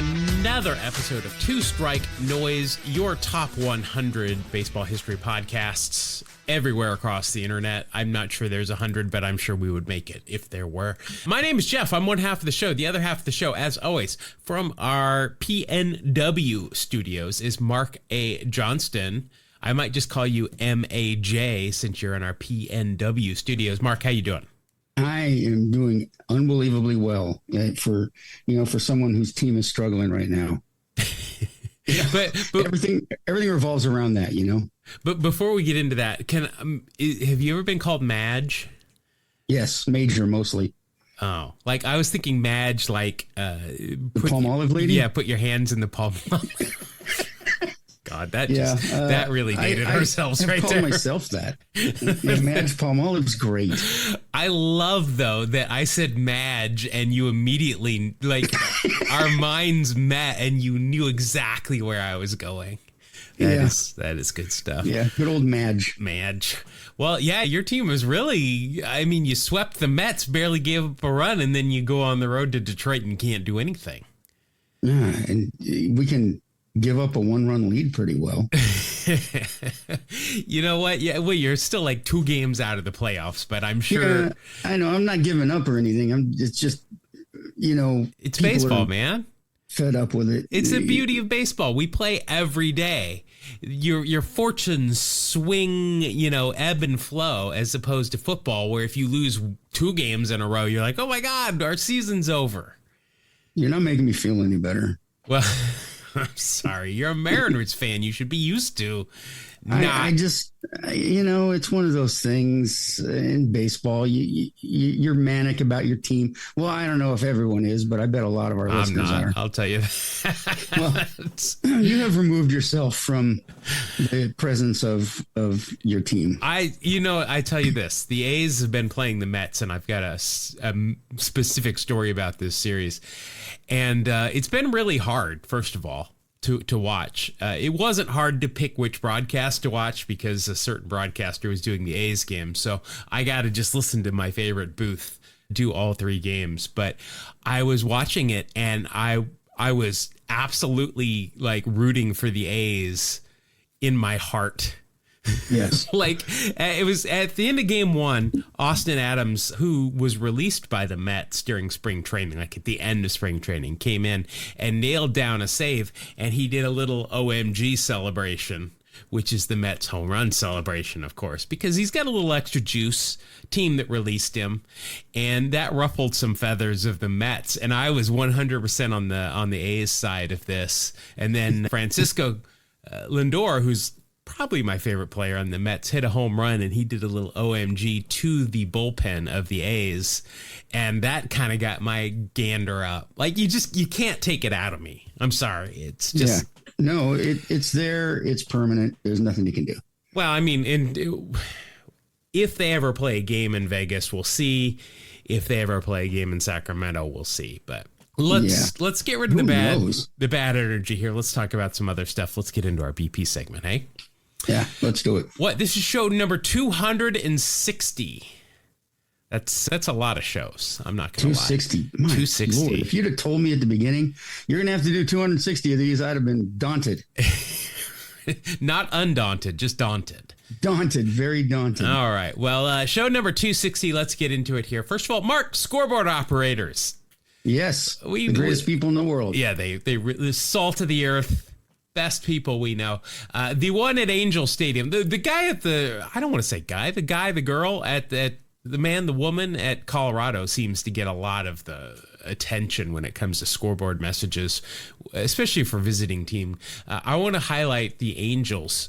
another episode of Two Strike Noise, your top 100 baseball history podcasts everywhere across the internet. I'm not sure there's 100, but I'm sure we would make it if there were. My name is Jeff. I'm one half of the show. The other half of the show, as always, from our PNW studios is Mark A. Johnston. I might just call you MAJ since you're in our PNW studios. Mark, how you doing? I am doing unbelievably well for someone whose team is struggling right now. but everything revolves around that, But before we get into that, have you ever been called Madge? Yes, Major mostly. Oh, like I was thinking Madge, like the palm olive lady. Yeah, put your hands in the palm. God, that really dated ourselves right there. I called myself that. Madge Palmolive's great. I love, though, that I said Madge and you immediately, like, our minds met and you knew exactly where I was going. That is good stuff. Yeah, good old Madge. Madge. Well, yeah, your team was really, I mean, you swept the Mets, barely gave up a run, and then you go on the road to Detroit and can't do anything. Yeah, and we can give up a one-run lead pretty well. You know what? Yeah, well, you're still like 2 games out of the playoffs, but I'm sure. Yeah, I know. I'm not giving up or anything. It's just, it's baseball, man. Fed up with it. It's the beauty of baseball. We play every day. Your fortunes swing, ebb and flow, as opposed to football, where if you lose 2 games in a row, you're like, oh my God, our season's over. You're not making me feel any better. Well, I'm sorry. You're a Mariners fan. You should be used to. I just, it's one of those things in baseball. You're manic about your team. Well, I don't know if everyone is, but I bet a lot of our listeners are. I'll tell you. Well, you have removed yourself from the presence of your team. I tell you this. The A's have been playing the Mets, and I've got a specific story about this series. And it's been really hard, first of all, to watch. It wasn't hard to pick which broadcast to watch because a certain broadcaster was doing the A's game. So I got to just listen to my favorite booth do all 3 games. But I was watching it and I was absolutely like rooting for the A's in my heart. Yes. Like it was at the end of game 1, Austin Adams, who was released by the Mets during spring training, like at the end of spring training, came in and nailed down a save, and he did a little OMG celebration, which is the Mets home run celebration, of course, because he's got a little extra juice, team that released him, and that ruffled some feathers of the Mets. And I was 100% on the A's side of this. And then Francisco Lindor, who's probably my favorite player on the Mets, hit a home run, and he did a little OMG to the bullpen of the A's, and that kind of got my gander up. Like you can't take it out of me. I'm sorry. It's just no. It's there. It's permanent. There's nothing you can do. Well, I mean, if they ever play a game in Vegas, we'll see. If they ever play a game in Sacramento, we'll see. But let's get rid of the bad energy here. Let's talk about some other stuff. Let's get into our BP segment, hey? Yeah, let's do it. This is show number 260. That's a lot of shows. I'm not going to lie. 260. 260. Lord, if you'd have told me at the beginning, you're going to have to do 260 of these, I'd have been daunted. Not undaunted, just daunted. Daunted, very daunted. All right. Well, show number 260. Let's get into it here. First of all, Mark, scoreboard operators. Yes, the greatest people in the world. Yeah, the salt of the earth. Best people we know. The one at Angel Stadium, the guy at I don't want to say guy, the girl at the man, the woman at Colorado seems to get a lot of the attention when it comes to scoreboard messages, especially for visiting team. I want to highlight the Angels.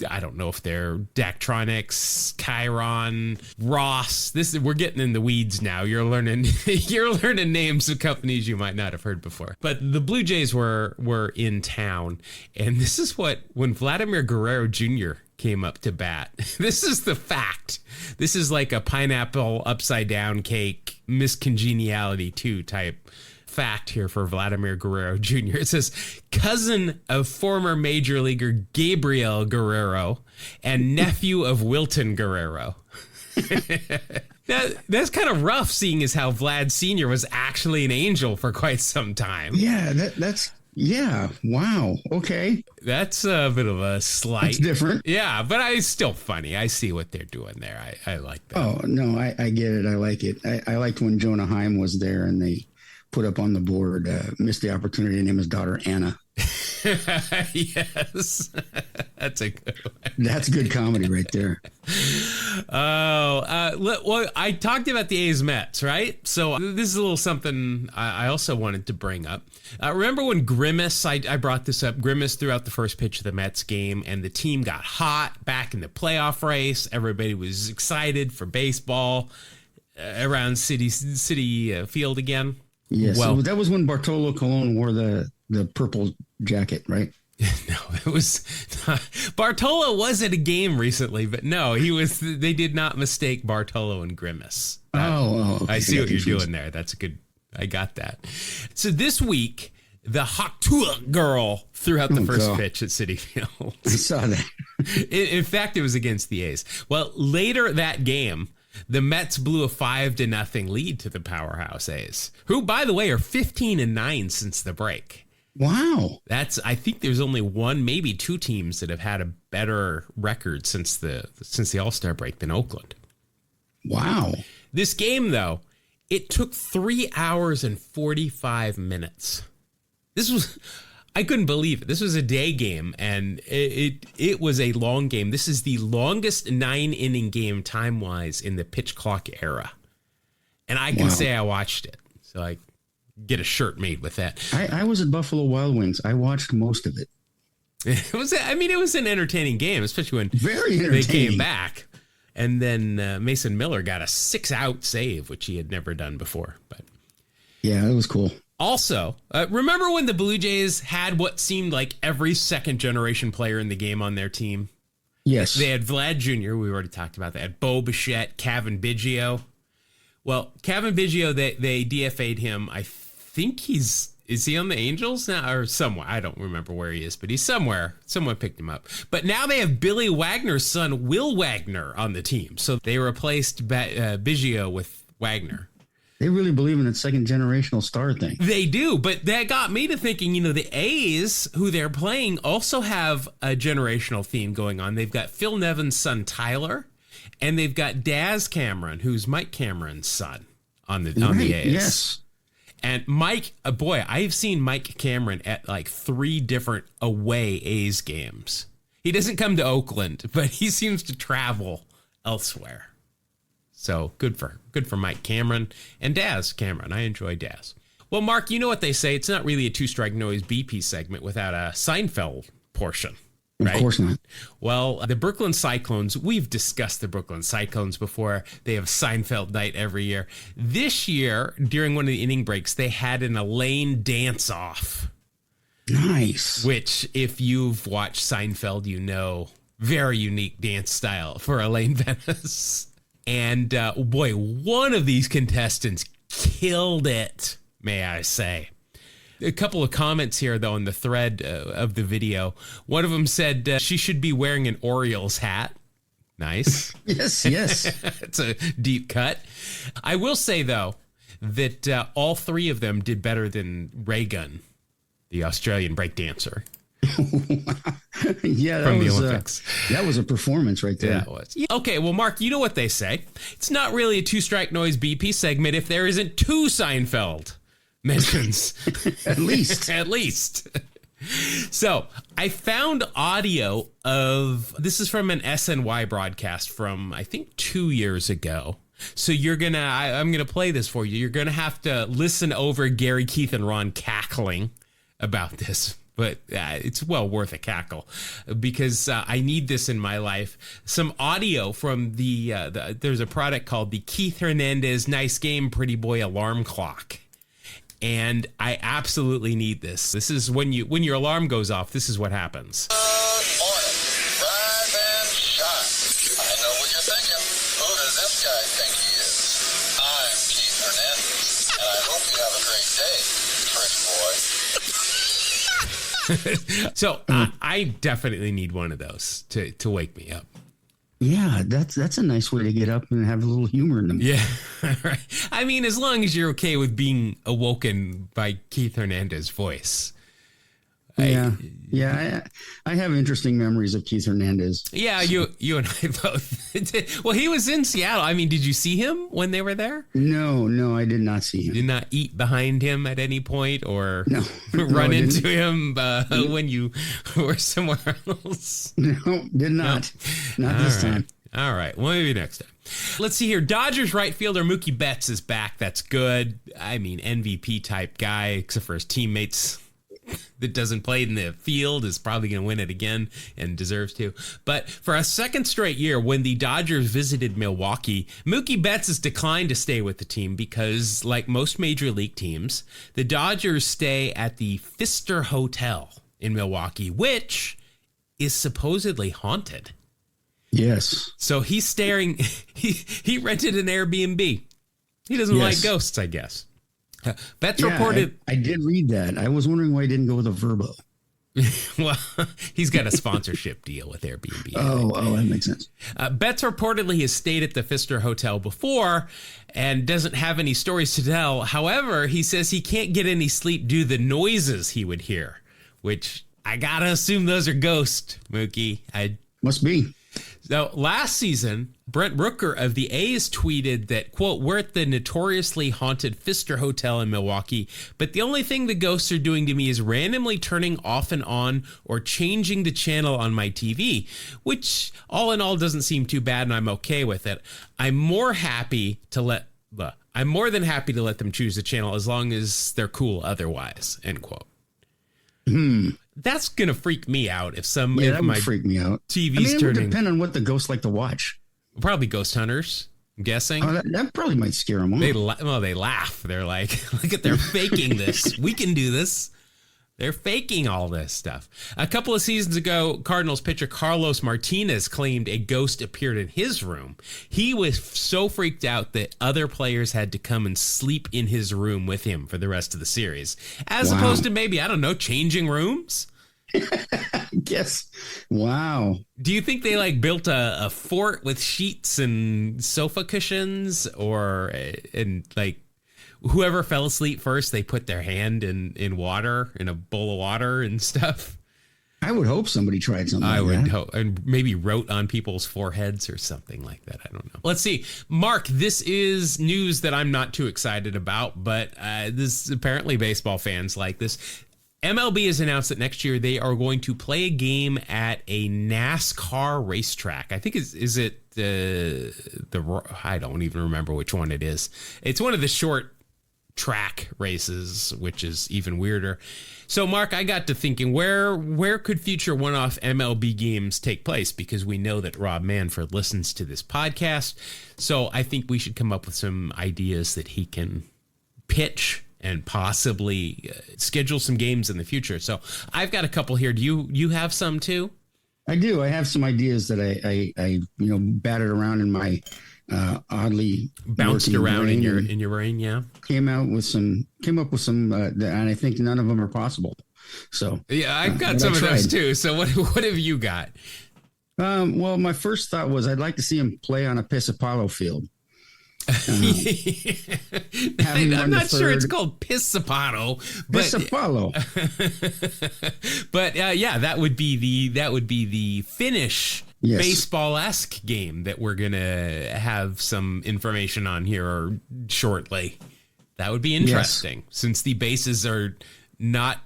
I don't know if they're Daktronics, Chiron, Ross. We're getting in the weeds now. You're learning names of companies you might not have heard before. But the Blue Jays were in town, and this is when Vladimir Guerrero Jr. came up to bat. This is the fact. This is like a pineapple upside down cake, miscongeniality 2 type fact here for Vladimir Guerrero Jr. It says, cousin of former major leaguer Gabriel Guerrero and nephew of Wilton Guerrero. That's kind of rough, seeing as how Vlad Sr. was actually an Angel for quite some time. Yeah, that's wow. Okay. That's a bit of a slight. It's different. Yeah, but it's still funny. I see what they're doing there. I like that. Oh, no, I get it. I like it. I liked when Jonah Heim was there and they put up on the board, missed the opportunity to name his daughter Anna. Yes. That's a good one. That's good comedy right there. Well, I talked about the A's Mets, right? So this is a little something I also wanted to bring up. Remember when Grimace, I brought this up, Grimace threw out the first pitch of the Mets game and the team got hot back in the playoff race. Everybody was excited for baseball around City Field again. Yes. Well, that was when Bartolo Colon wore the purple jacket, right? No, it was Bartolo was at a game recently, but no, they did not mistake Bartolo and Grimace. Okay. I see what you're doing there. That's a good, I got that. So this week, the Haktua girl threw out the first pitch at Citi Field. I saw that. In fact, it was against the A's. Well, later that game, the Mets blew a 5-0 lead to the powerhouse A's, who, by the way, are 15-9 since the break. Wow. I think there's only one, maybe two teams that have had a better record since the All-Star break than Oakland. Wow. This game, though, it took 3 hours and 45 minutes. I couldn't believe it. This was a day game, and it was a long game. This is the longest 9-inning game time-wise in the pitch clock era. And I can say I watched it. So I get a shirt made with that. I was at Buffalo Wild Wings. I watched most of it. It was an entertaining game, especially when Very entertaining. They came back. And then Mason Miller got a 6-out save, which he had never done before. But yeah, it was cool. Also, remember when the Blue Jays had what seemed like every second-generation player in the game on their team? Yes. They had Vlad Jr., we already talked about that. They had Bo Bichette, Kevin Biggio. Well, Kevin Biggio, they DFA'd him. I think is he on the Angels now or somewhere? I don't remember where he is, but he's somewhere. Someone picked him up. But now they have Billy Wagner's son, Will Wagner, on the team. So they replaced Biggio with Wagner. They really believe in that second generational star thing. They do, but that got me to thinking, the A's, who they're playing, also have a generational theme going on. They've got Phil Nevin's son, Tyler, and they've got Daz Cameron, who's Mike Cameron's son on the A's. Yes. And Mike, boy, I've seen Mike Cameron at like 3 different away A's games. He doesn't come to Oakland, but he seems to travel elsewhere. So good for Mike Cameron and Daz Cameron. I enjoy Daz. Well, Mark, you know what they say. It's not really a two-strike noise BP segment without a Seinfeld portion. Right? Of course not. Well, the Brooklyn Cyclones, we've discussed the Brooklyn Cyclones before. They have Seinfeld night every year. This year, during one of the inning breaks, they had an Elaine dance-off. Nice. Which, if you've watched Seinfeld, very unique dance style for Elaine Venice. And boy, one of these contestants killed it, may I say. A couple of comments here, though, in the thread of the video. One of them said she should be wearing an Orioles hat. Nice. Yes. It's a deep cut. I will say, though, that all 3 of them did better than Reagan, the Australian breakdancer. Yeah, from the Olympics. That was a performance right there. Yeah, it was. Okay, well, Mark, you know what they say. It's not really a two-strike noise BP segment if there isn't 2 Seinfeld mentions. At least. At least. So I found audio this is from an SNY broadcast from, I think, 2 years ago. So I'm going to play this for you. You're going to have to listen over Gary, Keith, and Ron cackling about this. But it's well worth a cackle because I need this in my life. Some audio from there's a product called the Keith Hernandez Nice Game Pretty Boy Alarm Clock. And I absolutely need this. This is when your alarm goes off, this is what happens. So I definitely need one of those to wake me up. Yeah, that's a nice way to get up and have a little humor in them. Yeah, right. I mean, as long as you're okay with being awoken by Keith Hernandez's voice. Yeah, I have interesting memories of Keith Hernandez. Yeah, you and I both. Well, he was in Seattle. I mean, did you see him when they were there? No, I did not see him. Did not eat behind him at any point, or run into him when you were somewhere else? No, did not. No. Not this time. All right. Well, maybe next time. Let's see here. Dodgers right fielder Mookie Betts is back. That's good. I mean, MVP type guy, except for his teammates. That doesn't play in the field is probably going to win it again and deserves to. But for a second straight year, when the Dodgers visited Milwaukee, Mookie Betts has declined to stay with the team because, like most major league teams, the Dodgers stay at the Pfister Hotel in Milwaukee, which is supposedly haunted. Yes. So he's staring. He rented an Airbnb. He doesn't like ghosts, I guess. Betts reported. I did read that. I was wondering why he didn't go with a Verbo. Well, he's got a sponsorship deal with Airbnb. Oh, that makes sense. Betts reportedly has stayed at the Pfister Hotel before and doesn't have any stories to tell. However, he says he can't get any sleep due to the noises he would hear, which I gotta assume those are ghosts, Mookie. Must be. So last season, Brent Rooker of the A's tweeted that, quote, "We're at the notoriously haunted Pfister Hotel in Milwaukee, but the only thing the ghosts are doing to me is randomly turning off and on or changing the channel on my TV, which all in all doesn't seem too bad and I'm okay with it. I'm more than happy to let them choose the channel as long as they're cool otherwise," end quote. That's going to freak me out if that would freak me out. TV's it turning. would depend on what the ghosts like to watch. Probably ghost hunters, I'm guessing. Oh, that probably might scare them off. They laugh. They're like, look at, they're faking this. We can do this. They're faking all this stuff. A couple of seasons ago, Cardinals pitcher Carlos Martinez claimed a ghost appeared in his room. He was so freaked out that other players had to come and sleep in his room with him for the rest of the series. As opposed to maybe, I don't know, changing rooms? I guess. Wow. Do you think they built a fort with sheets and sofa cushions, and whoever fell asleep first, they put their hand in water, in a bowl of water and stuff? I would hope somebody tried something I like would that. hope, and maybe wrote on people's foreheads or something like that. I don't know. Let's see. Mark, this is news that I'm not too excited about, but this apparently baseball fans like this. MLB has announced that next year they are going to play a game at a NASCAR racetrack. I think is it I don't even remember which one it is. It's one of the short track races, which is even weirder. So, Mark, I got to thinking, where could future one-off MLB games take place? Because we know that Rob Manfred listens to this podcast. So I think we should come up with some ideas that he can pitch and possibly schedule some games in the future. So I've got a couple here. Do you have some too? I do. I have some ideas that I batted around in my oddly bounced around in your brain. Yeah. Came up with some, and I think none of them are possible. So yeah, I've got some of those too. So what have you got? Well, my first thought was I'd like to see him play on a Pisapalo field. I'm not sure it's called Pisapalo, but yeah, that would be the Finnish baseball-esque game that we're gonna have some information on here shortly. That would be interesting since the bases are not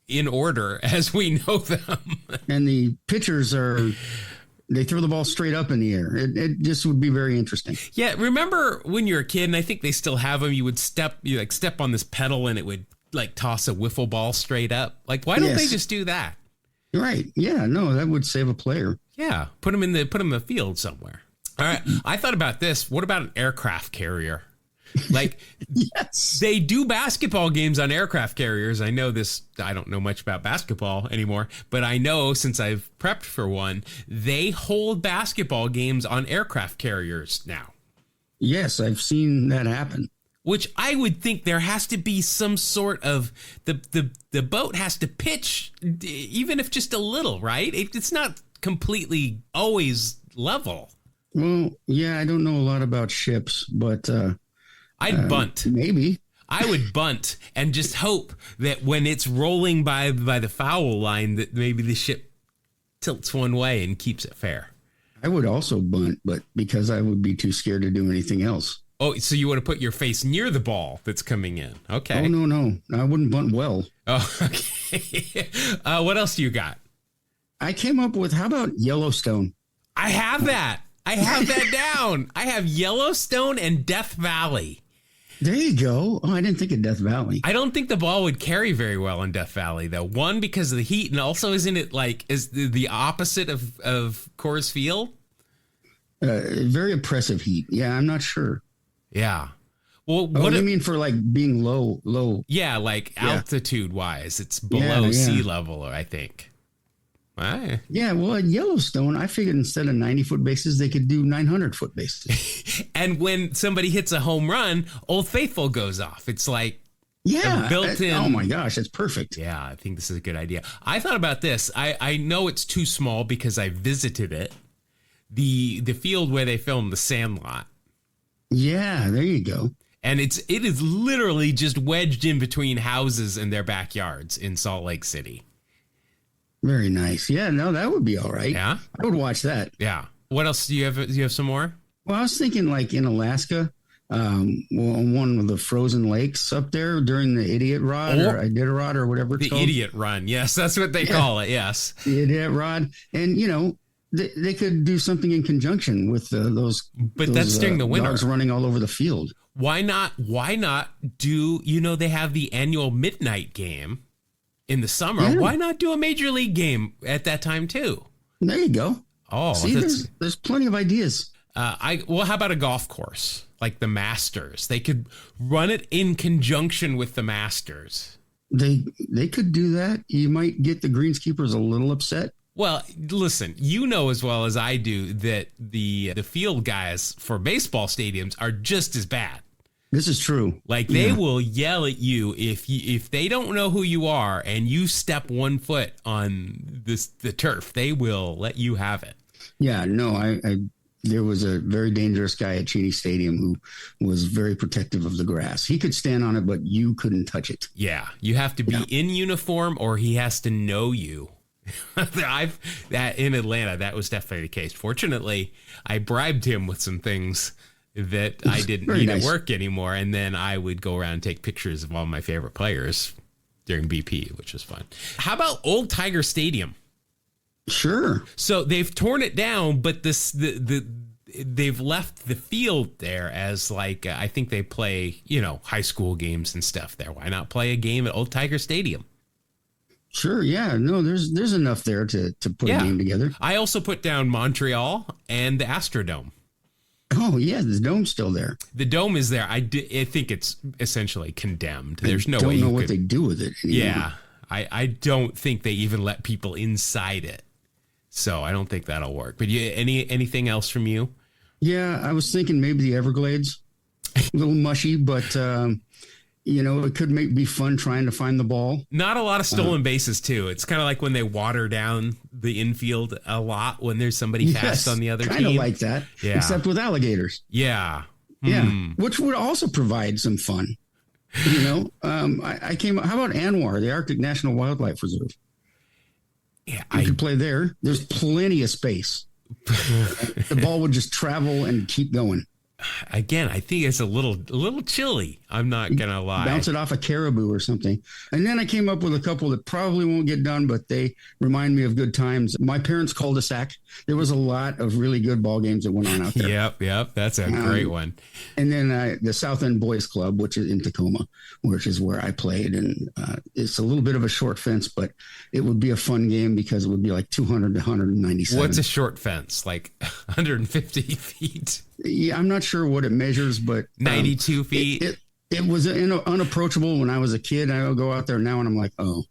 in order as we know them, and the pitchers they throw the ball straight up in the air. It just would be very interesting. Yeah, remember when you were a kid, and I think they still have them, you would step on this pedal and it would toss a wiffle ball straight up. Why don't they just do that? Right. Yeah, no, that would save a player. Yeah, put them in the field somewhere. All right, I thought about this. What about an aircraft carrier? Yes, they do basketball games on aircraft carriers. I know this. I don't know much about basketball anymore, but I know since I've prepped for one, they hold basketball games on aircraft carriers now. Yes, I've seen that happen. Which I would think there has to be some sort of the boat has to pitch, even if just a little, right? It's not completely always level. Well, yeah, I don't know a lot about ships, but I'd bunt. Maybe. I would bunt and just hope that when it's rolling by the foul line, that maybe the ship tilts one way and keeps it fair. I would also bunt, but because I would be too scared to do anything else. Oh, so you want to put your face near the ball that's coming in. Okay. Oh, no. I wouldn't bunt well. Oh, okay. What else do you got? I came up with, how about Yellowstone? I have that. I have that down. I have Yellowstone and Death Valley. There you go. Oh, I didn't think of Death Valley. I don't think the ball would carry very well in Death Valley, though. One, because of the heat, and also isn't it like is the opposite of Coors Field? Very oppressive heat. Yeah, I'm not sure. Yeah. Well, what do you mean for like being low? Yeah, like altitude wise, it's below sea level, I think. Right. Yeah, well, at Yellowstone, I figured instead of 90-foot bases, they could do 900-foot bases. And when somebody hits a home run, Old Faithful goes off. It's like built-in. Oh my gosh, that's perfect. Yeah, I think this is a good idea. I thought about this. I know it's too small because I visited it. The field where they filmed The Sandlot. Yeah, there you go. And it is literally just wedged in between houses and their backyards in Salt Lake City. Very nice. Yeah, no, that would be all right. Yeah, I would watch that. Yeah. What else do you have? Do you have some more? Well, I was thinking like in Alaska, on one of the frozen lakes up there during the Idiot Rod or Iditarod or whatever it's called. The Idiot Run. Yes, that's what they call it. Yes. The Idiot Rod. And, they could do something in conjunction with those. But that's during the winter. Dogs running all over the field. Why not do, they have the annual midnight game in the summer. Yeah. Why not do a major league game at that time too? There you go. Oh, see, there's plenty of ideas. How about a golf course like the Masters? They could run it in conjunction with the Masters. They could do that. You might get the greenskeepers a little upset. Well, listen, as well as I do that the field guys for baseball stadiums are just as bad. This is true. Like they will yell at you if they don't know who you are and you step 1 foot on the turf. They will let you have it. Yeah, no, there was a very dangerous guy at Cheney Stadium who was very protective of the grass. He could stand on it, but you couldn't touch it. Yeah, you have to be in uniform or he has to know you. In Atlanta, that was definitely the case. Fortunately, I bribed him with some things that I didn't need at work anymore, and then I would go around and take pictures of all my favorite players during BP, which was fun. How about Old Tiger Stadium? Sure. So they've torn it down, but they've left the field there as like I think they play high school games and stuff there. Why not play a game at Old Tiger Stadium? Sure. Yeah. No, there's enough there to put a game together. I also put down Montreal and the Astrodome. Oh, yeah. The dome's still there. The dome is there. I think it's essentially condemned. There's no way. I don't know what they do with it anymore. Yeah. I don't think they even let people inside it. So I don't think that'll work. But anything else from you? Yeah. I was thinking maybe the Everglades. A little mushy, but it could be fun trying to find the ball. Not a lot of stolen bases, too. It's kind of like when they water down the infield a lot when there's somebody fast on the other team. Kind of like that, except with alligators. Yeah. Yeah, which would also provide some fun. How about Anwar, the Arctic National Wildlife Reserve? Yeah, you could play there. There's plenty of space. The ball would just travel and keep going. Again, I think it's a little chilly. I'm not going to lie. Bounce it off a caribou or something. And then I came up with a couple that probably won't get done, but they remind me of good times. My parents' cul-de-sac. There was a lot of really good ball games that went on out there. Yep. That's a great one. And then the South End Boys Club, which is in Tacoma, which is where I played. And it's a little bit of a short fence, but it would be a fun game because it would be like 200 to 197. What's a short fence? Like 150 feet? Yeah, I'm not sure what it measures, but 92 feet. It was unapproachable when I was a kid. I go out there now and I'm like, oh,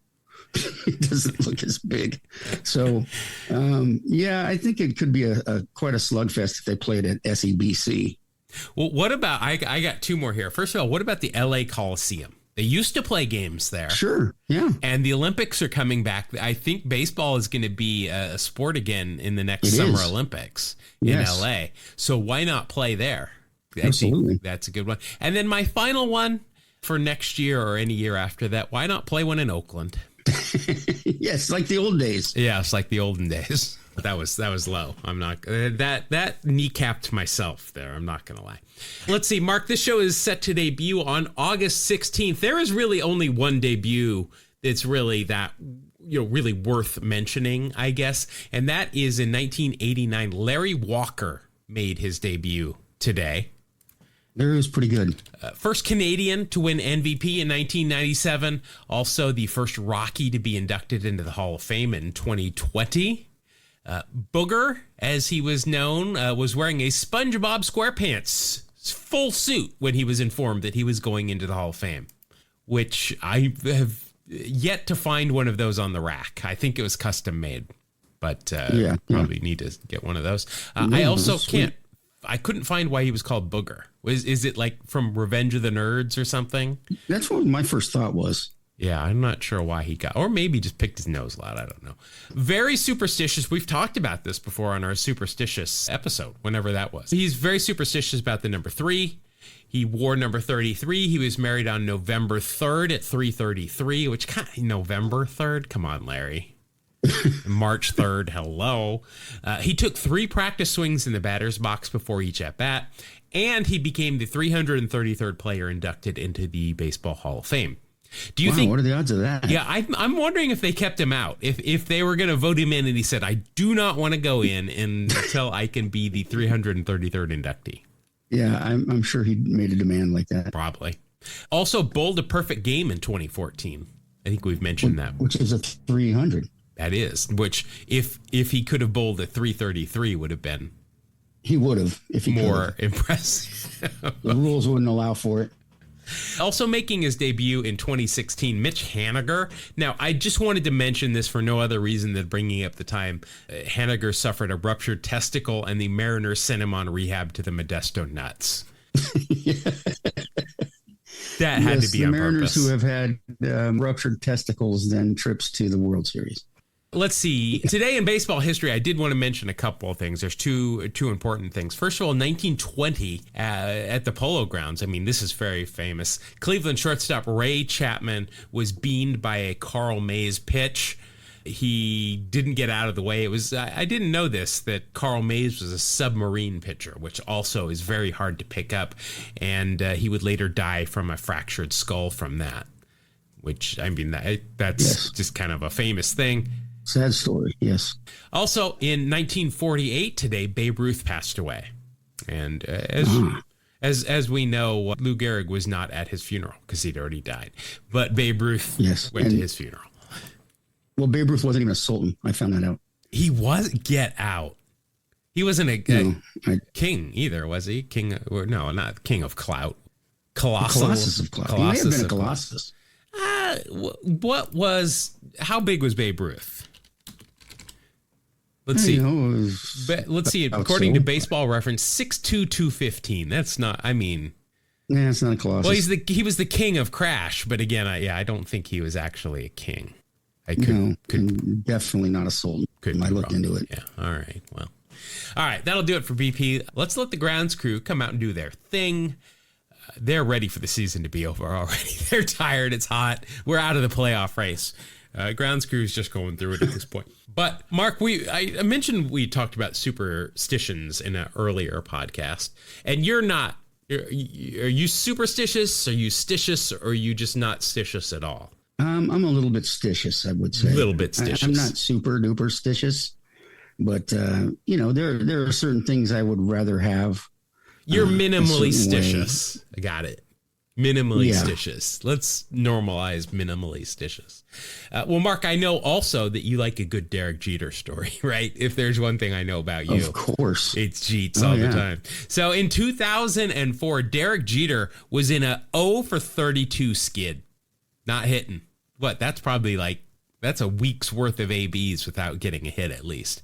it doesn't look as big. So, I think it could be quite a slugfest if they played at SEBC. Well, what about, I got two more here. First of all, what about the LA Coliseum? They used to play games there. Sure. Yeah. And the Olympics are coming back. I think baseball is going to be a sport again in the next Summer Olympics in LA. So why not play there? Absolutely. That's a good one. And then my final one for next year or any year after that, why not play one in Oakland? Yes, like the old days. Yeah, it's like the olden days. That was low. I'm not that kneecapped myself there. I'm not going to lie. Let's see, Mark, this show is set to debut on August 16th. There is really only one debut that's really really worth mentioning, I guess. And that is in 1989. Larry Walker made his debut today. Larry was pretty good. First Canadian to win MVP in 1997. Also the first Rocky to be inducted into the Hall of Fame in 2020. Booger, as he was known, was wearing a SpongeBob SquarePants full suit when he was informed that he was going into the Hall of Fame, which I have yet to find one of those on the rack. I think it was custom made, but probably need to get one of those. I also I couldn't find why he was called Booger. Is it like from Revenge of the Nerds or something? That's what my first thought was. Yeah, I'm not sure why he got, or maybe just picked his nose loud. I don't know. Very superstitious. We've talked about this before on our superstitious episode, whenever that was. He's very superstitious about the number 3. He wore number 33. He was married on November 3rd at 3:33, which kind of, November 3rd? Come on, Larry. March 3rd, hello. He took 3 practice swings in the batter's box before each at-bat, and he became the 333rd player inducted into the Baseball Hall of Fame. Do you think? What are the odds of that? Yeah, I'm wondering if they kept him out. If they were going to vote him in, and he said, "I do not want to go in until I can be the 333rd inductee." Yeah, I'm sure he made a demand like that. Probably. Also bowled a perfect game in 2014. I think we've mentioned that. Which is a 300. That is, which if he could have bowled a 333 would have been. He would have if he more impressive. The rules wouldn't allow for it. Also making his debut in 2016, Mitch Haniger. Now, I just wanted to mention this for no other reason than bringing up the time. Haniger suffered a ruptured testicle, and the Mariners sent him on rehab to the Modesto Nuts. That had to be on purpose. The Mariners who have had ruptured testicles then trips to the World Series. Let's see. Today in baseball history, I did want to mention a couple of things. There's two important things. First of all, 1920 at the Polo Grounds. I mean, this is very famous. Cleveland shortstop Ray Chapman was beamed by a Carl Mays pitch. He didn't get out of the way. It was I didn't know this, that Carl Mays was a submarine pitcher, which also is very hard to pick up. And he would later die from a fractured skull from that, which, I mean, that's just kind of a famous thing. Sad story, yes. Also, in 1948, today, Babe Ruth passed away. And as we know, Lou Gehrig was not at his funeral because he'd already died. But Babe Ruth went to his funeral. Well, Babe Ruth wasn't even a sultan. I found that out. He was, get out. He wasn't a king either, was he? No, not king of clout. Colossus of clout. He may have been a Colossus. How big was Babe Ruth? Let's see. Let's see. According to Baseball Reference, 6'2", 215. That's not, I mean. Yeah, it's not a Colossus. Well, he was the king of Crash, but again, I don't think he was actually a king. Definitely not a sultan. I looked into it. Yeah. All right. Well. All right. That'll do it for BP. Let's let the grounds crew come out and do their thing. They're ready for the season to be over already. They're tired. It's hot. We're out of the playoff race. Grounds crew's just going through it at this point. But Mark, I mentioned we talked about superstitions in an earlier podcast, and you're not. Are you superstitious? Are you stitious? Or are you just not stitious at all? I'm a little bit stitious, I would say. A little bit stitious. I'm not super duper stitious, but there are certain things I would rather have. You're minimally stitious. I got it. Minimally stitious. Let's normalize minimally stitious. Well, Mark, I know also that you like a good Derek Jeter story, right? If there's one thing I know about you. Of course. It's Jeets all the time. So in 2004, Derek Jeter was in a 0 for 32 skid. Not hitting. What? That's probably that's a week's worth of ABs without getting a hit at least.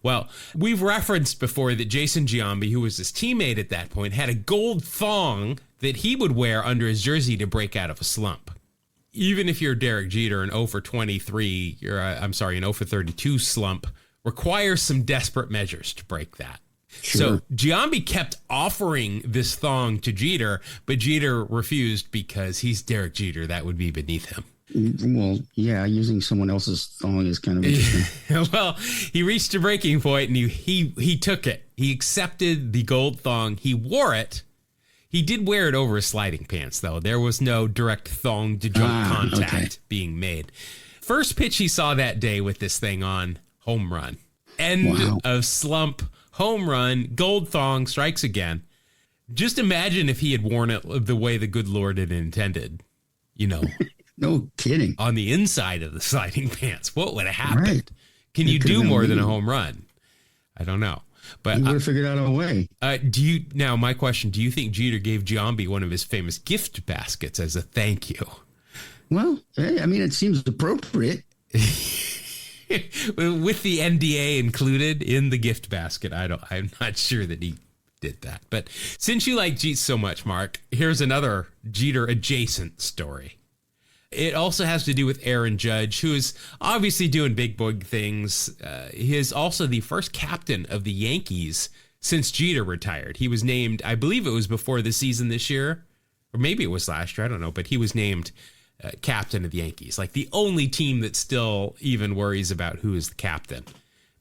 Well, we've referenced before that Jason Giambi, who was his teammate at that point, had a gold thong that he would wear under his jersey to break out of a slump. Even if you're Derek Jeter, an 0 for 23, an 0 for 32 slump requires some desperate measures to break that. Sure. So Giambi kept offering this thong to Jeter, but Jeter refused because he's Derek Jeter. That would be beneath him. Well, yeah, using someone else's thong is kind of interesting. Well, he reached a breaking point and he took it. He accepted the gold thong. He wore it. He did wear it over his sliding pants, though. There was no direct thong to jump contact being made. First pitch he saw that day with this thing on, home run. End of slump, home run, gold thong, strikes again. Just imagine if he had worn it the way the good Lord had intended, No kidding. On the inside of the sliding pants. What would have happened? Right. Can you do more than a home run? I don't know. But he would have figured out a way. Now, my question, do you think Jeter gave Giambi one of his famous gift baskets as a thank you? Well, I mean, it seems appropriate. With the NDA included in the gift basket, I'm not sure that he did that. But since you like Jeter so much, Mark, here's another Jeter adjacent story. It also has to do with Aaron Judge, who is obviously doing big things. He is also the first captain of the Yankees since Jeter retired. He was named, I believe it was before the season this year, or maybe it was last year, I don't know, but he was named captain of the Yankees, like the only team that still even worries about who is the captain,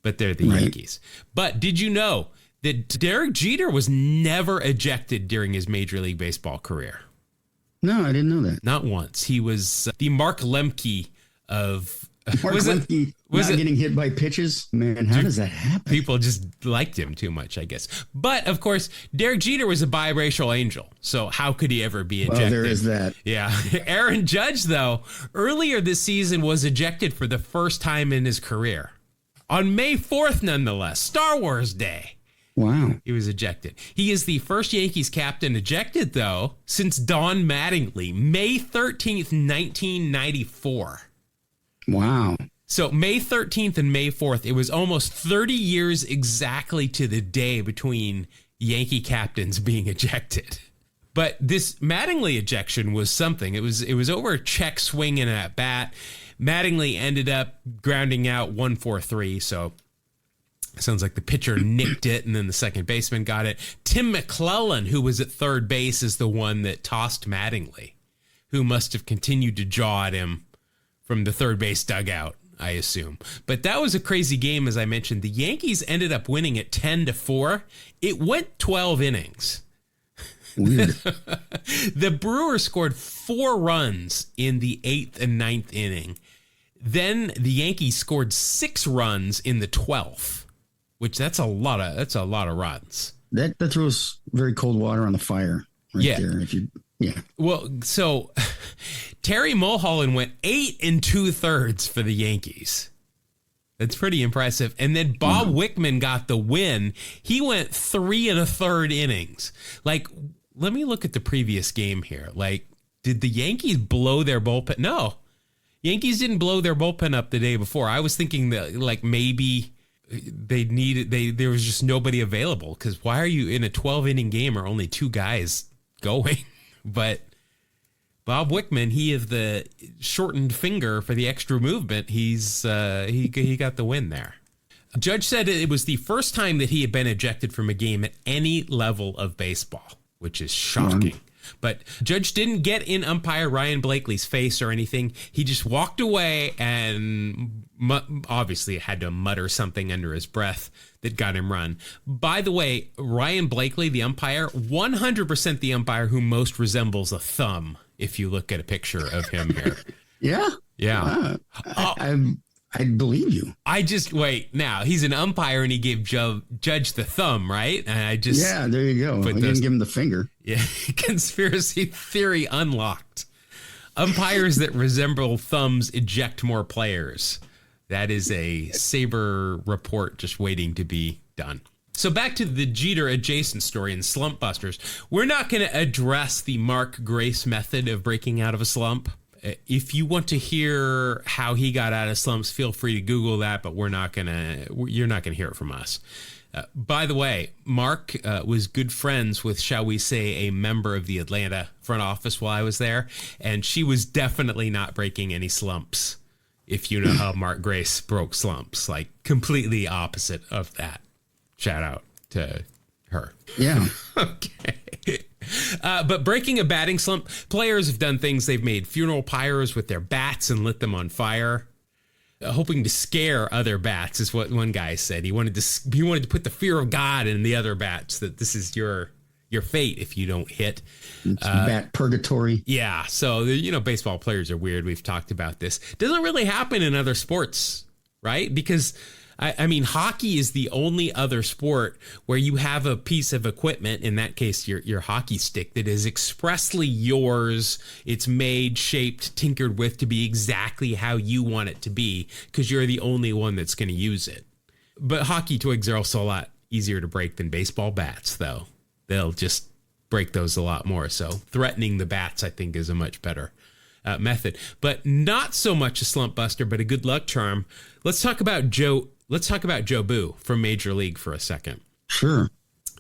but they're the Yankees. But did you know that Derek Jeter was never ejected during his Major League Baseball career? No, I didn't know that. Not once. He was the Mark Lemke of... Getting hit by pitches? Man, how does that happen? People just liked him too much, I guess. But, of course, Derek Jeter was a biracial angel, so how could he ever be ejected? Well, there is that. Yeah. Aaron Judge, though, earlier this season was ejected for the first time in his career. On May 4th, nonetheless, Star Wars Day. Wow. He was ejected. He is the first Yankees captain ejected, though, since Don Mattingly, May 13th, 1994. Wow. So May 13th and May 4th, it was almost 30 years exactly to the day between Yankee captains being ejected. But this Mattingly ejection was something. It was over a check swing and at bat. Mattingly ended up grounding out 1-4-3, so... Sounds like the pitcher nicked it, and then the second baseman got it. Tim McClellan, who was at third base, is the one that tossed Mattingly, who must have continued to jaw at him from the third base dugout, I assume. But that was a crazy game, as I mentioned. The Yankees ended up winning it 10-4. It went 12 innings. Weird. The Brewers scored 4 runs in the 8th and 9th inning. Then the Yankees scored 6 runs in the 12th. Which that's a lot of runs. That throws very cold water on the fire there. Well, so Terry Mulholland went 8 2/3 for the Yankees. That's pretty impressive. And then Bob Wickman got the win. He went 3 1/3 innings. Like, let me look at the previous game here. Like, did the Yankees blow their bullpen? No, Yankees didn't blow their bullpen up the day before. I was thinking that like maybe there was just nobody available, because why are you in a 12-inning game or only 2 guys going? But Bob Wickman, he is the shortened finger for the extra movement. He got the win there. Judge said it was the first time that he had been ejected from a game at any level of baseball, which is shocking. But Judge didn't get in umpire Ryan Blakely's face or anything. He just walked away and obviously had to mutter something under his breath that got him run. By the way, Ryan Blakely, the umpire, 100% the umpire who most resembles a thumb, if you look at a picture of him here. Yeah? Yeah. I believe you. Wait, now he's an umpire and he gave Judge the thumb, right? And there you go. I didn't give him the finger. Yeah, conspiracy theory unlocked. Umpires that resemble thumbs eject more players. That is a Saber report just waiting to be done. So back to the Jeter adjacent story in Slump Busters. We're not going to address the Mark Grace method of breaking out of a slump. If you want to hear how he got out of slumps, feel free to Google that, but you're not gonna hear it from us. By the way, Mark was good friends with, shall we say, a member of the Atlanta front office while I was there, and she was definitely not breaking any slumps. If you know how Mark Grace broke slumps, like completely opposite of that. Shout out to her. Yeah. Okay. But breaking a batting slump, players have done things. They've made funeral pyres with their bats and lit them on fire. Hoping to scare other bats is what one guy said. He wanted to put the fear of God in the other bats, that this is your fate if you don't hit. It's bat purgatory. Yeah. So, baseball players are weird. We've talked about this. Doesn't really happen in other sports, right? Because I mean, hockey is the only other sport where you have a piece of equipment, in that case, your hockey stick, that is expressly yours. It's made, shaped, tinkered with to be exactly how you want it to be, because you're the only one that's going to use it. But hockey twigs are also a lot easier to break than baseball bats, though. They'll just break those a lot more. So threatening the bats, I think, is a much better method. But not so much a slump buster, but a good luck charm. Let's talk about Joe Boo from Major League for a second. Sure.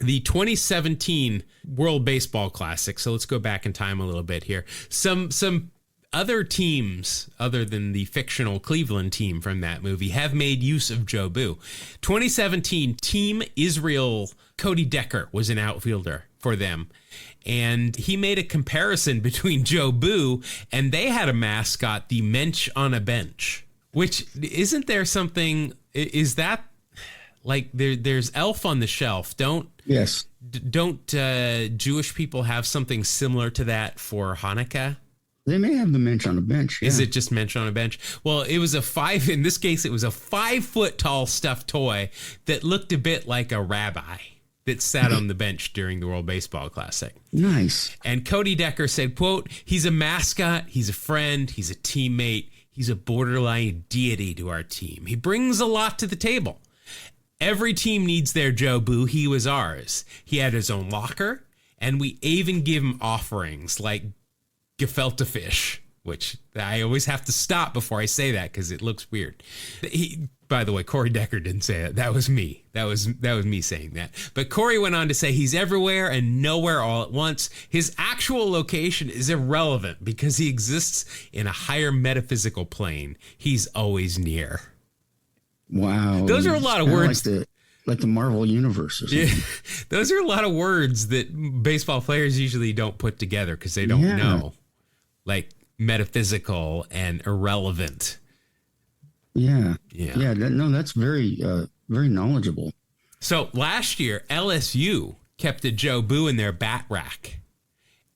The 2017 World Baseball Classic. So let's go back in time a little bit here. Some other teams, other than the fictional Cleveland team from that movie, have made use of Joe Boo. 2017, Team Israel, Cody Decker was an outfielder for them. And he made a comparison between Joe Boo, and they had a mascot, the Mensch on a Bench. Which, isn't there something, is that like there's Elf on the Shelf? Don't Jewish people have something similar to that for Hanukkah? They may have the Mensch on a Bench. Yeah. Is it just Mensch on a Bench? Well, it was in this case, it was a 5-foot tall stuffed toy that looked a bit like a rabbi that sat on the bench during the World Baseball Classic. Nice. And Cody Decker said, quote, "He's a mascot, he's a friend, he's a teammate. He's a borderline deity to our team. He brings a lot to the table. Every team needs their Joe Boo. He was ours. He had his own locker, and we even give him offerings like gefilte fish," which I always have to stop before I say that because it looks weird. By the way, Corey Decker didn't say that. That was me. That was me saying that. But Corey went on to say he's everywhere and nowhere all at once. His actual location is irrelevant because he exists in a higher metaphysical plane. He's always near. Wow. Those are a lot of words. Like the Marvel Universe or something. Yeah, those are a lot of words that baseball players usually don't put together because they don't know. Like metaphysical and irrelevant. Yeah. That's very, very knowledgeable. So last year, LSU kept a Joe Boo in their bat rack.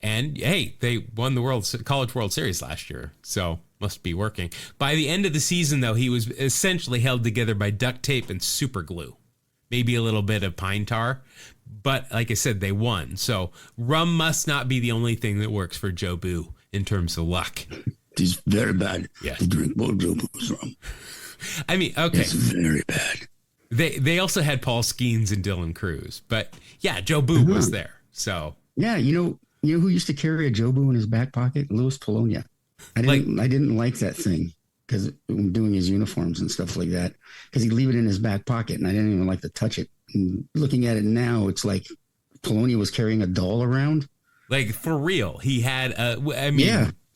And hey, they won the College World Series last year. So must be working. By the end of the season, though, he was essentially held together by duct tape and super glue. Maybe a little bit of pine tar. But like I said, they won. So rum must not be the only thing that works for Joe Boo in terms of luck. It's very bad to drink more Joe Boo's rum. I mean, okay. It's very bad. They also had Paul Skeens and Dylan Cruz. But yeah, Joe Boo was there. So yeah, you know who used to carry a Joe Boo in his back pocket? Louis Polonia. I didn't like that thing because doing his uniforms and stuff like that, because he'd leave it in his back pocket and I didn't even like to touch it. And looking at it now, it's like Polonia was carrying a doll around. Like for real. He had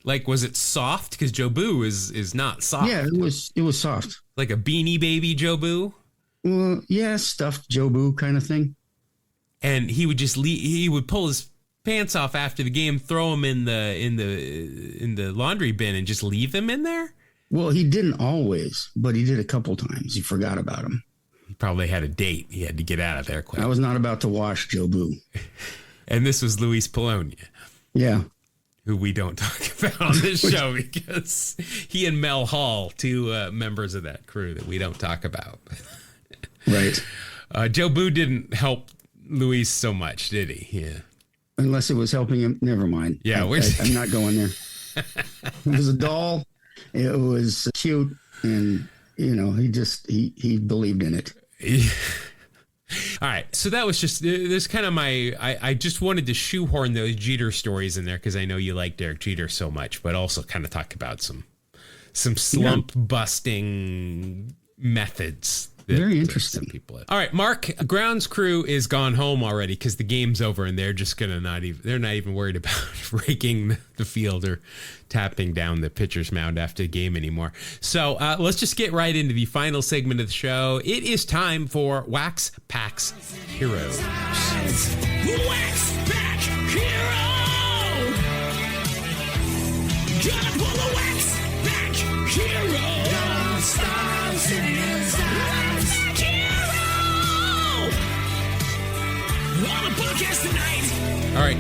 like, was it soft? Because Joe Boo is not soft. Yeah, it was soft. Like a Beanie Baby Joe Boo? Well, yeah, stuffed Joe Boo kind of thing. And he would just he would pull his pants off after the game, throw them in the laundry bin and just leave them in there? Well, he didn't always, but he did a couple times. He forgot about him. He probably had a date. He had to get out of there quick. I was not about to wash Joe Boo. And this was Luis Polonia. Yeah. Who we don't talk about on this show because he and Mel Hall, two members of that crew that we don't talk about. Right. Joe Boo didn't help Luis so much, did he? Yeah. Unless it was helping him. Never mind. Yeah. I'm not going there. It was a doll. It was cute. And, he believed in it. All right. So that was just, this kind of I just wanted to shoehorn those Jeter stories in there because I know you like Derek Jeter so much, but also kind of talk about some slump busting methods. Very interesting. People. All right, Mark, grounds crew is gone home already because the game's over and they're just going to they're not even worried about raking the field or tapping down the pitcher's mound after the game anymore. So let's just get right into the final segment of the show. It is time for Wax Packs Heroes. Wax Pack Hero! Gotta pull a Wax Pack Hero! Stars in his eyes. On a podcast tonight. All right.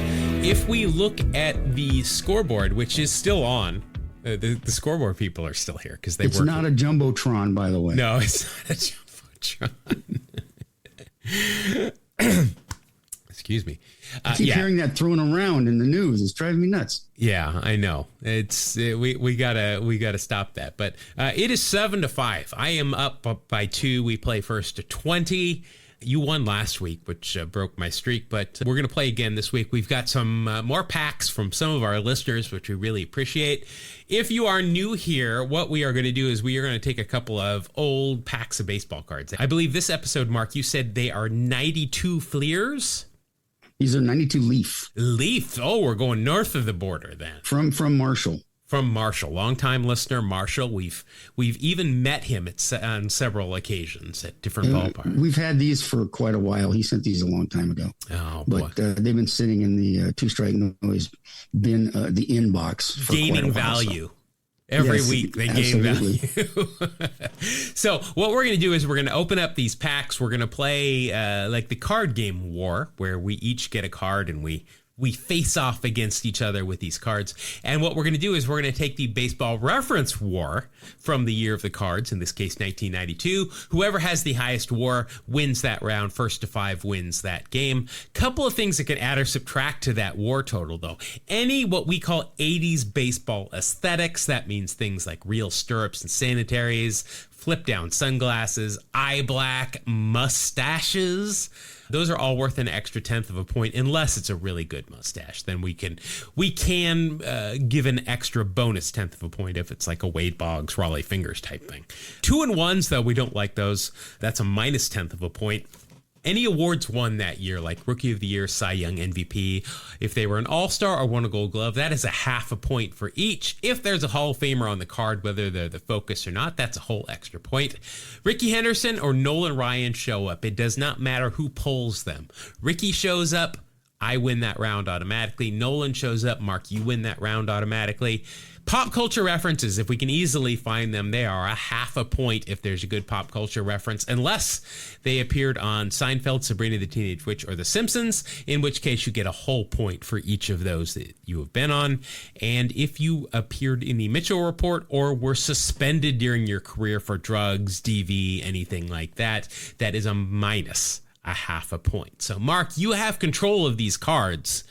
If we look at the scoreboard, which is still on, the scoreboard people are still here because it's not a jumbotron, by the way. No, it's not a jumbotron. Excuse me. I keep hearing that thrown around in the news. It's driving me nuts. Yeah, I know. It's we gotta stop that. But it is 7-5. I am up by 2. We play first to 20. You won last week, which broke my streak, but we're going to play again this week. We've got some more packs from some of our listeners, which we really appreciate. If you are new here, what we are going to do is we are going to take a couple of old packs of baseball cards. I believe this episode, Mark, you said they are 92 Fleers? These are 92 Leaf. Leaf. Oh, we're going north of the border then. From Marshall. From Marshall, longtime listener Marshall. We've even met him on several occasions at different ballparks. We've had these for quite a while. He sent these a long time ago. Oh boy! But they've been sitting in the two-strike noise bin, the inbox, for gaining value. Every week they gain value. So what we're going to do is we're going to open up these packs. We're going to play like the card game War, where we each get a card and we face off against each other with these cards. And what we're going to do is we're going to take the baseball reference war from the year of the cards, in this case 1992. Whoever has the highest war wins that round. First to 5 wins that game. Couple of things that can add or subtract to that war total, though. Any what we call 80s baseball aesthetics, that means things like real stirrups and sanitaries, flip down sunglasses, eye black, mustaches. Those are all worth an extra 1/10 of a point, unless it's a really good mustache. Then we can give an extra bonus 1/10 of a point if it's like a Wade Boggs, Raleigh Fingers type thing. 2-and-1s, though, we don't like those. That's a minus 1/10 of a point. Any awards won that year, like Rookie of the Year, Cy Young, MVP, if they were an All-Star or won a Gold Glove, that is a 1/2 a point for each. If there's a Hall of Famer on the card, whether they're the focus or not, that's a whole extra point. Ricky Henderson or Nolan Ryan show up. It does not matter who pulls them. Ricky shows up, I win that round automatically. Nolan shows up, Mark, you win that round automatically. Pop culture references, if we can easily find them, they are a 1/2 a point if there's a good pop culture reference, unless they appeared on Seinfeld, Sabrina the Teenage Witch, or The Simpsons, in which case you get a whole point for each of those that you have been on. And if you appeared in the Mitchell Report or were suspended during your career for drugs, DV, anything like that, that is a minus a 1/2 a point. So, Mark, you have control of these cards.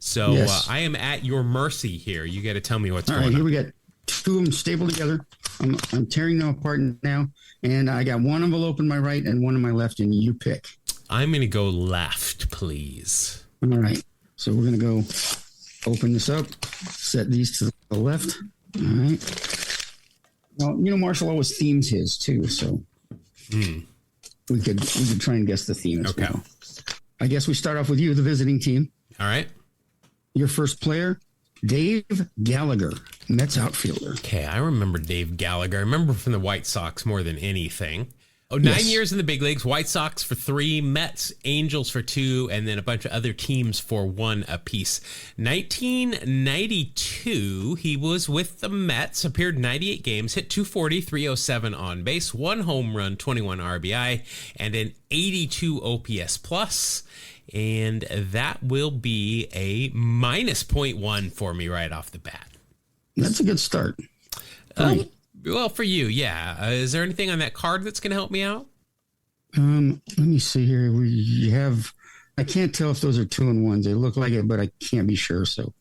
So yes. I am at your mercy here. You got to tell me what's going on. All right, here we got 2 of them stapled together. I'm tearing them apart now, and I got one envelope in my right and one in my left, and you pick. I'm going to go left, please. All right, so we're going to go open this up, set these to the left. All right. Well, Marshall always themes his too, so we could try and guess the theme as well. I guess we start off with you, the visiting team. All right. Your first player, Dave Gallagher, Mets outfielder. Okay, I remember Dave Gallagher. I remember from the White Sox more than anything. 9 years in the big leagues, White Sox for 3, Mets, Angels for 2, and then a bunch of other teams for 1 apiece. 1992, he was with the Mets, appeared 98 games, hit 240, 307 on base, 1 home run, 21 RBI, and an 82 OPS plus. And that will be a minus 0.1 for me right off the bat. That's a good start. Well, for you, yeah. Is there anything on that card that's going to help me out? Let me see here. I can't tell if those are 2-and-1s. They look like it, but I can't be sure, so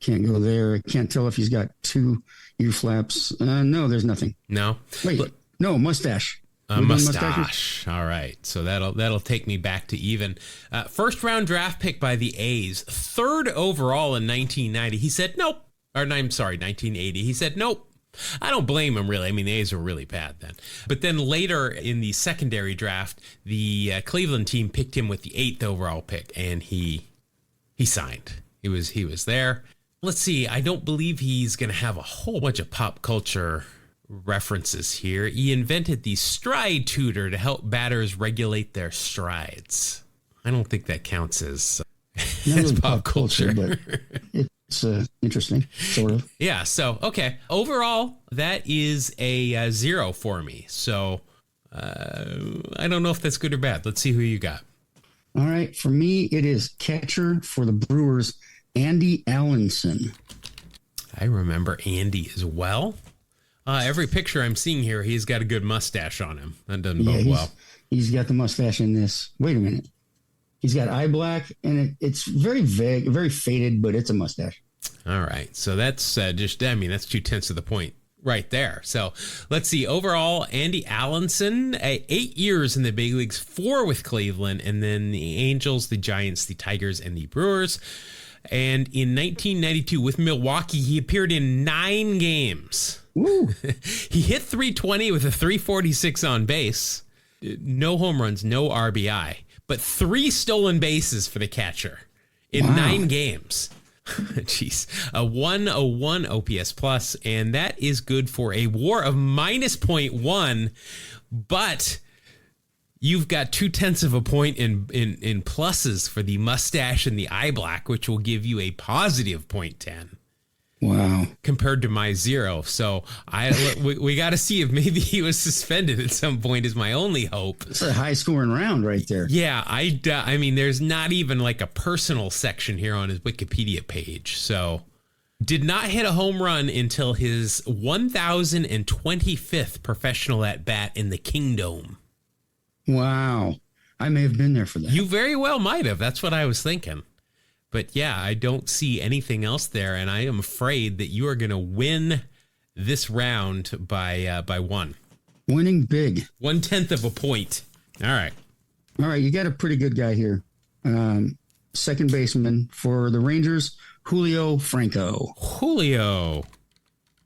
can't go there. I can't tell if he's got 2 U flaps. No, there's nothing. No? Wait, no, mustache. A mustache. All right. So that'll take me back to even. First round draft pick by the A's. Third overall in 1990. He said nope. Or I'm sorry, 1980. He said nope. I don't blame him, really. I mean, the A's were really bad then. But then later in the secondary draft, the Cleveland team picked him with the 8th overall pick, and he signed. He was there. Let's see. I don't believe he's going to have a whole bunch of pop culture references here. He invented the stride tutor to help batters regulate their strides. I don't think that counts as pop culture, but it's interesting, sort of. Yeah. So, okay. Overall, that is a 0 for me. So, I don't know if that's good or bad. Let's see who you got. All right. For me, it is catcher for the Brewers, Andy Allenson. I remember Andy as well. Every picture I'm seeing here, he's got a good mustache on him. That doesn't bode well. He's got the mustache in this. Wait a minute. He's got eye black, and it's very vague, very faded, but it's a mustache. All right. So that's that's 2/10 of the point right there. So let's see. Overall, Andy Allenson, 8 years in the big leagues, 4 with Cleveland, and then the Angels, the Giants, the Tigers, and the Brewers. And in 1992 with Milwaukee, he appeared in 9 games. Woo. He hit .320 with a .346 on base. No home runs, no RBI, but 3 stolen bases for the catcher in 9 games. Jeez. A 101 OPS plus, and that is good for a WAR of -0.1, but you've got 0.2 of a point in pluses for the mustache and the eye black, which will give you a positive .10. Wow. Compared to my 0. So we got to see if maybe he was suspended at some point is my only hope. It's a high scoring round right there. Yeah. I mean, there's not even like a personal section here on his Wikipedia page. So did not hit a home run until his 1025th professional at bat in the Kingdome. Wow. I may have been there for that. You very well might have. That's what I was thinking. But yeah, I don't see anything else there, and I am afraid that you are going to win this round by 1. Winning big. 0.1 of a point. All right. You got a pretty good guy here. Second baseman for the Rangers, Julio Franco.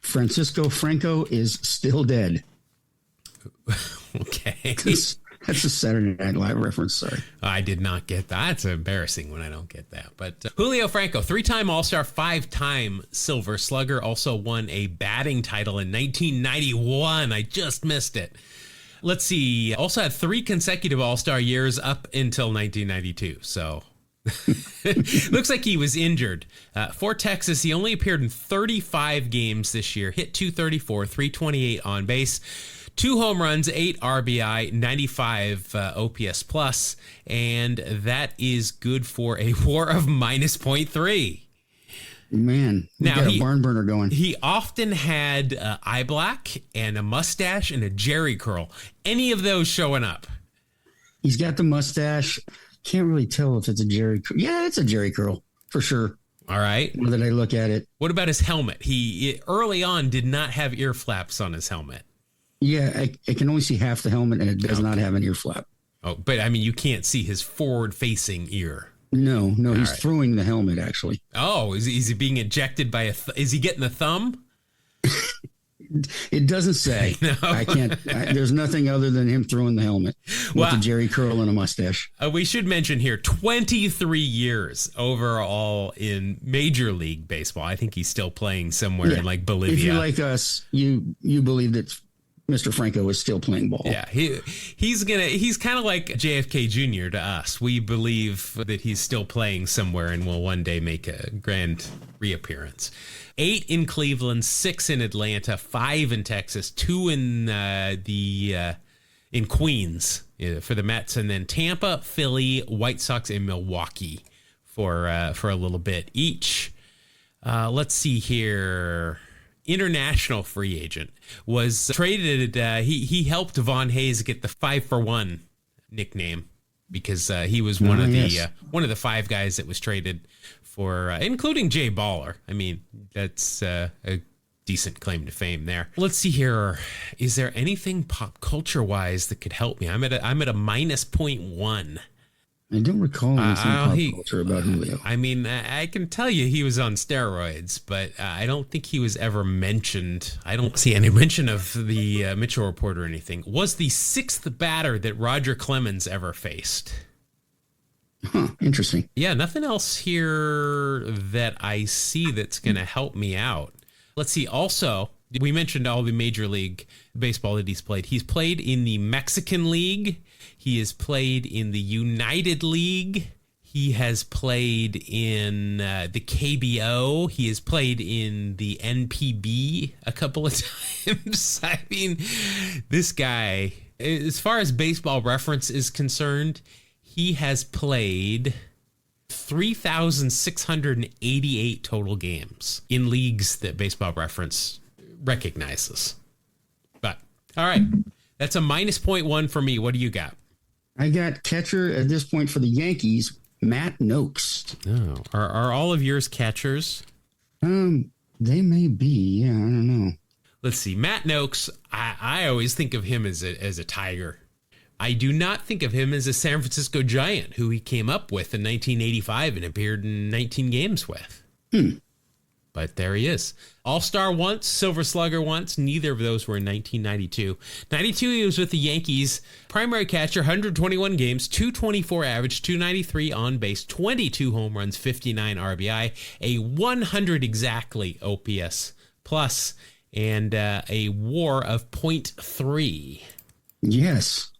Francisco Franco is still dead. Okay. That's a Saturday Night Live reference, sorry. I did not get that. That's embarrassing when I don't get that. But Julio Franco, 3-time All-Star, 5-time Silver Slugger, also won a batting title in 1991. I just missed it. Let's see. Also had 3 consecutive All-Star years up until 1992. So looks like he was injured. For Texas, he only appeared in 35 games this year, hit .234, .328 on base. 2 home runs, 8 RBI, 95 OPS plus, and that is good for a WAR of -0.3. Man, we got a barn burner going. He often had eye black and a mustache and a jerry curl. Any of those showing up? He's got the mustache. Can't really tell if it's a jerry curl. Yeah, it's a jerry curl for sure. All right. Now that I look at it. What about his helmet? He early on did not have ear flaps on his helmet. Yeah, I can only see half the helmet, and it does not have an ear flap. Oh, but I mean, you can't see his forward-facing ear. No, he's throwing the helmet, actually. Oh, is he being ejected by is he getting the thumb? It doesn't say. No. I can't. There's nothing other than him throwing the helmet with a jerry curl and a mustache. We should mention here, 23 years overall in Major League Baseball. I think he's still playing somewhere in like Bolivia. If you're like us, you believe that Mr. Franco is still playing ball. Yeah, he's kind of like JFK Jr. to us. We believe that he's still playing somewhere and will one day make a grand reappearance. 8 in Cleveland, 6 in Atlanta, 5 in Texas, 2 in in Queens for the Mets, and then Tampa, Philly, White Sox, and Milwaukee for a little bit each. Let's see here. International free agent, was traded. He helped Von Hayes get the 5-for-1 nickname because he was one of the 5 guys that was traded for, including Jay Baller. I mean, that's a decent claim to fame there. Let's see here. Is there anything pop culture wise that could help me? I'm at a minus 0.1. I don't recall anything pop culture about Julio. I mean, I can tell you he was on steroids, but I don't think he was ever mentioned. I don't see any mention of the Mitchell Report or anything. Was the 6th batter that Roger Clemens ever faced. Huh, interesting. Yeah, nothing else here that I see that's going to help me out. Let's see. Also, we mentioned all the Major League Baseball that he's played. He's played in the Mexican League. He has played in the United League. He has played in the KBO. He has played in the NPB a couple of times. I mean, this guy, as far as Baseball Reference is concerned, he has played 3,688 total games in leagues that Baseball Reference recognizes. But, all right, that's a minus 0.1 for me. What do you got? I got catcher at this point for the Yankees, Matt Noakes. Oh, are all of yours catchers? They may be. Yeah, I don't know. Let's see. Matt Noakes, I always think of him as a Tiger. I do not think of him as a San Francisco Giant, who he came up with in 1985 and appeared in 19 games with. But there he is. All-Star once, Silver Slugger once. Neither of those were in 1992. 92, he was with the Yankees. Primary catcher, 121 games, 224 average, 293 on base, 22 home runs, 59 RBI, a 100 exactly OPS plus, and a WAR of .3. Yes.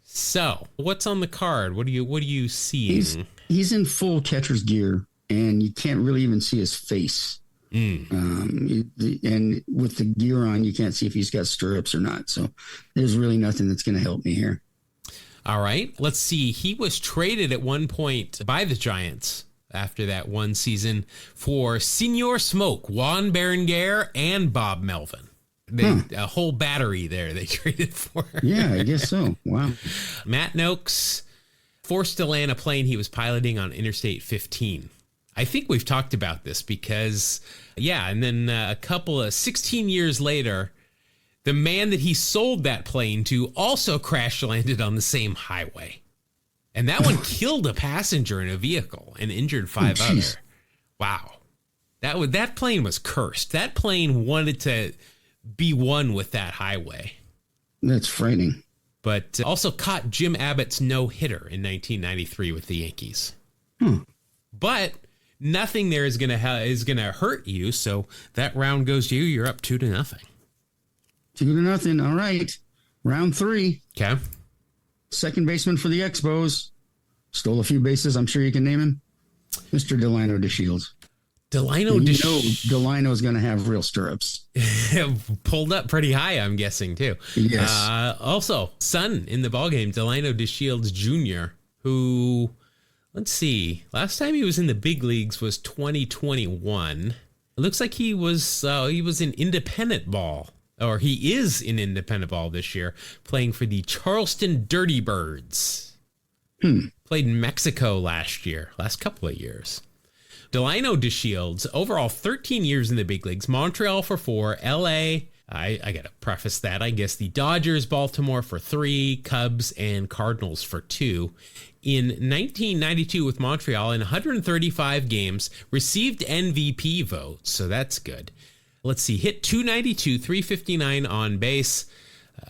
So, what's on the card? What do you see? He's in full catcher's gear, and you can't really even see his face. And with the gear on, you can't see if he's got stirrups or not. So there's really nothing that's going to help me here. All right. Let's see. He was traded at one point by the Giants after that one season for Senor Smoke, Juan Berenguer, and Bob Melvin. A whole battery there they traded for. Yeah, I guess so. Wow. Matt Noakes forced to land a plane he was piloting on Interstate 15. I think we've talked about this because, and then 16 years later, the man that he sold that plane to also crash landed on the same highway. And that one killed a passenger in a vehicle and injured 5 others. Wow. That plane was cursed. That plane wanted to be one with that highway. That's frightening. But also caught Jim Abbott's no-hitter in 1993 with the Yankees. But nothing there is gonna hurt you, so that round goes to you. You're up 2-0. 2-0. All right. Round 3. Okay. Second baseman for the Expos. Stole a few bases. I'm sure you can name him. Mr. Delano DeShields. Delano Delano's going to have real stirrups. Pulled up pretty high, I'm guessing, too. Yes. Also, son in the ballgame, Delano DeShields Jr., who, let's see, last time he was in the big leagues was 2021. It looks like he was in independent ball, or he is in independent ball this year, playing for the Charleston Dirty Birds. Played in Mexico last couple of years. Delano DeShields, overall 13 years in the big leagues, Montreal for 4, LA, I got to preface that, I guess the Dodgers, Baltimore for 3, Cubs and Cardinals for 2. In 1992 with Montreal, in 135 games, received MVP votes, so that's good. Let's see, hit 292, 359 on base,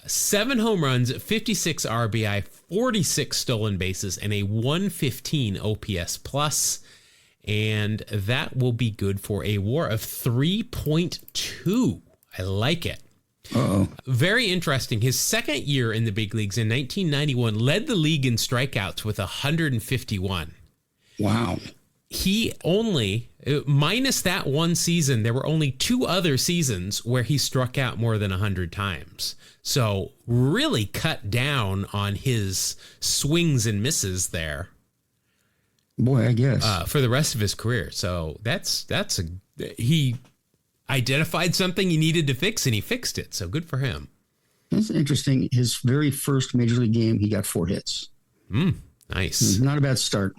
7 home runs, 56 RBI, 46 stolen bases, and a 115 OPS plus. And that will be good for a WAR of 3.2. I like it. Uh-oh. Very interesting. His second year in the big leagues in 1991 led the league in strikeouts with 151. Wow. He only, minus that one season, there were only 2 other seasons where he struck out more than 100 times. So really cut down on his swings and misses there. Boy, I guess. For the rest of his career. So he identified something he needed to fix and he fixed it. So good for him. That's interesting. His very first major league game, he got 4 hits. Nice. Not a bad start.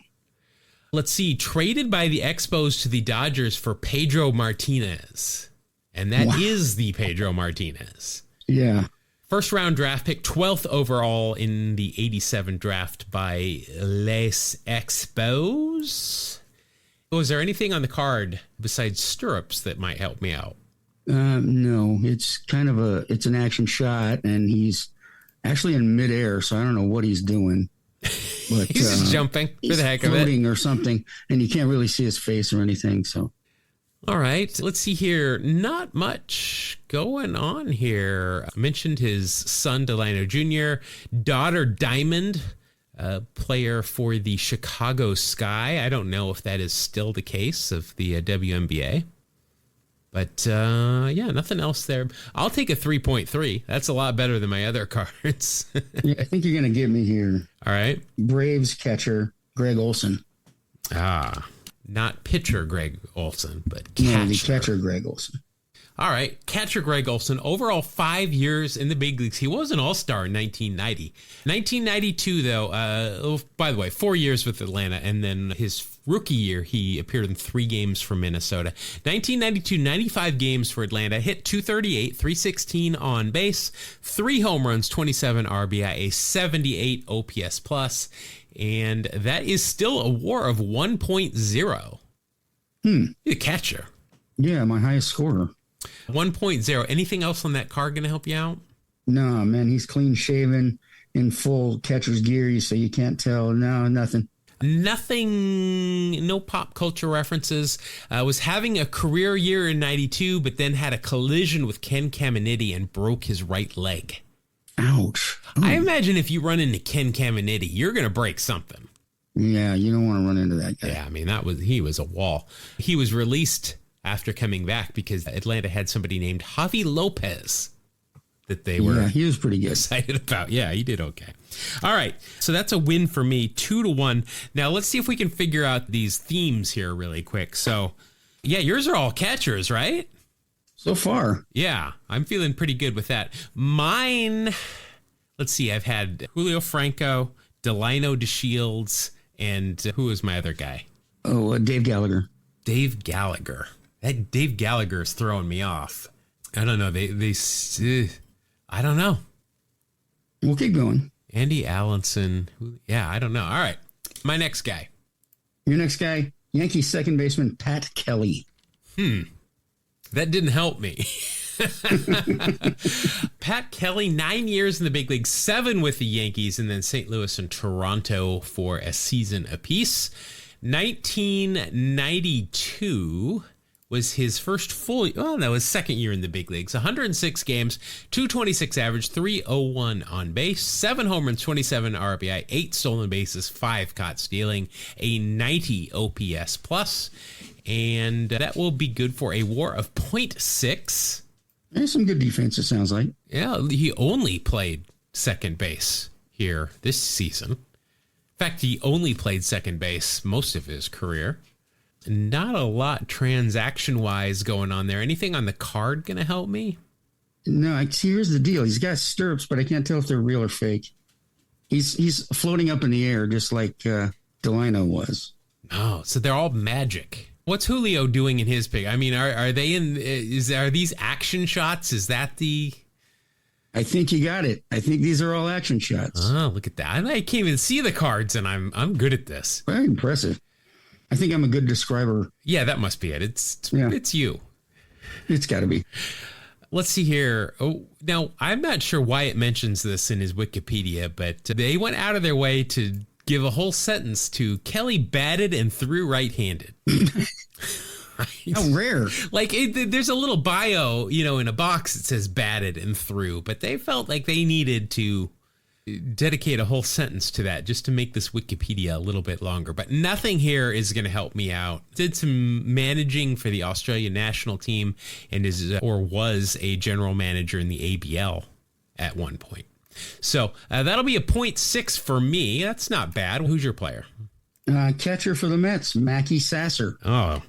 Let's see. Traded by the Expos to the Dodgers for Pedro Martinez. And that is the Pedro Martinez. Yeah. First round draft pick, 12th overall in the 87 draft by Les Expos. Was there anything on the card besides stirrups that might help me out? No, it's kind of it's an action shot, and he's actually in midair, so I don't know what he's doing. But he's just jumping for the heck of it. Floating or something, and you can't really see his face or anything, so. All right, let's see here. Not much going on here. I mentioned his son, Delano Jr., daughter, Diamond, player for the Chicago Sky. I don't know if that is still the case of the WNBA. But, yeah, nothing else there. I'll take a 3.3. That's a lot better than my other cards. Yeah, I think you're going to get me here. All right. Braves catcher, Greg Olson. Not pitcher Greg Olson, but catcher. Yeah, the catcher, Greg Olson. All right, catcher Greg Olson, overall 5 years in the big leagues. He was an all-star in 1990. 1992, though, by the way, 4 years with Atlanta, and then his rookie year, he appeared in 3 games for Minnesota. 1992, 95 games for Atlanta, hit 238, 316 on base, 3 home runs, 27 RBI, a 78 OPS plus, and that is still a WAR of 1.0. He's a catcher. Yeah, my highest scorer. 1.0. Anything else on that card going to help you out? No, man, he's clean shaven in full catcher's gear, so you can't tell. No, nothing. Nothing, no pop culture references. Was having a career year in 92, but then had a collision with Ken Caminiti and broke his right leg. Ouch. Ooh. I imagine if you run into Ken Caminiti, you're going to break something. Yeah, you don't want to run into that guy. Yeah, I mean, he was a wall. He was released after coming back because Atlanta had somebody named Javi Lopez that they were he was pretty good. excited about. Yeah, he did okay. All right, so that's a win for me, 2-1. Now let's see if we can figure out these themes here really quick. So, yeah, yours are all catchers, right? So far. Yeah, I'm feeling pretty good with that. Mine, let's see, I've had Julio, Franco, Delano, DeShields, and who was my other guy? Oh, Dave Gallagher. Dave Gallagher. That Dave Gallagher is throwing me off. I don't know. I don't know. We'll keep going. Andy Allenson. Yeah, I don't know. All right. My next guy. Your next guy, Yankee second baseman, Pat Kelly. That didn't help me. Pat Kelly, 9 years in the big league, 7 with the Yankees, and then St. Louis and Toronto for a season apiece. 1992 was his first his second year in the big leagues. 106 games, 226 average, 301 on base, 7 home runs, 27 RBI, 8 stolen bases, 5 caught stealing, a 90 OPS plus, and that will be good for a WAR of 0.6. There's some good defense, it sounds like. Yeah, he only played second base here this season. In fact, he only played second base most of his career. Not a lot transaction-wise going on there. Anything on the card going to help me? No, here's the deal. He's got stirrups, but I can't tell if they're real or fake. He's floating up in the air just like Delano was. Oh, so they're all magic. What's Julio doing in his pick? I mean, are they are these action shots? Is that the... I think you got it. I think these are all action shots. Oh, look at that. I can't even see the cards, and I'm good at this. Very impressive. I think I'm a good describer. Yeah, that must be it. It's you. It's got to be. Let's see here. Oh, now, I'm not sure why it mentions this in his Wikipedia, but they went out of their way to give a whole sentence to Kelly batted and threw right-handed. How rare. Like, there's a little bio, in a box that says batted and threw, but they felt like they needed to dedicate a whole sentence to that just to make this Wikipedia a little bit longer. But nothing here is going to help me out. Did some managing for the Australian national team and was a general manager in the ABL at one point. So that'll be a 0.6 for me. That's not bad. Who's your player? Catcher for the Mets, Mackey Sasser. Oh,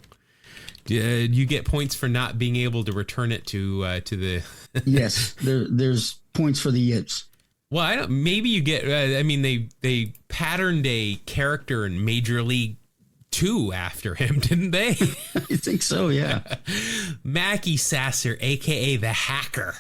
you get points for not being able to return it to the. Yes, there's points for the yips. Well, maybe you get. They patterned a character in Major League two after him, didn't they? I think so, yeah. Mackey Sasser, a.k.a. the Hacker.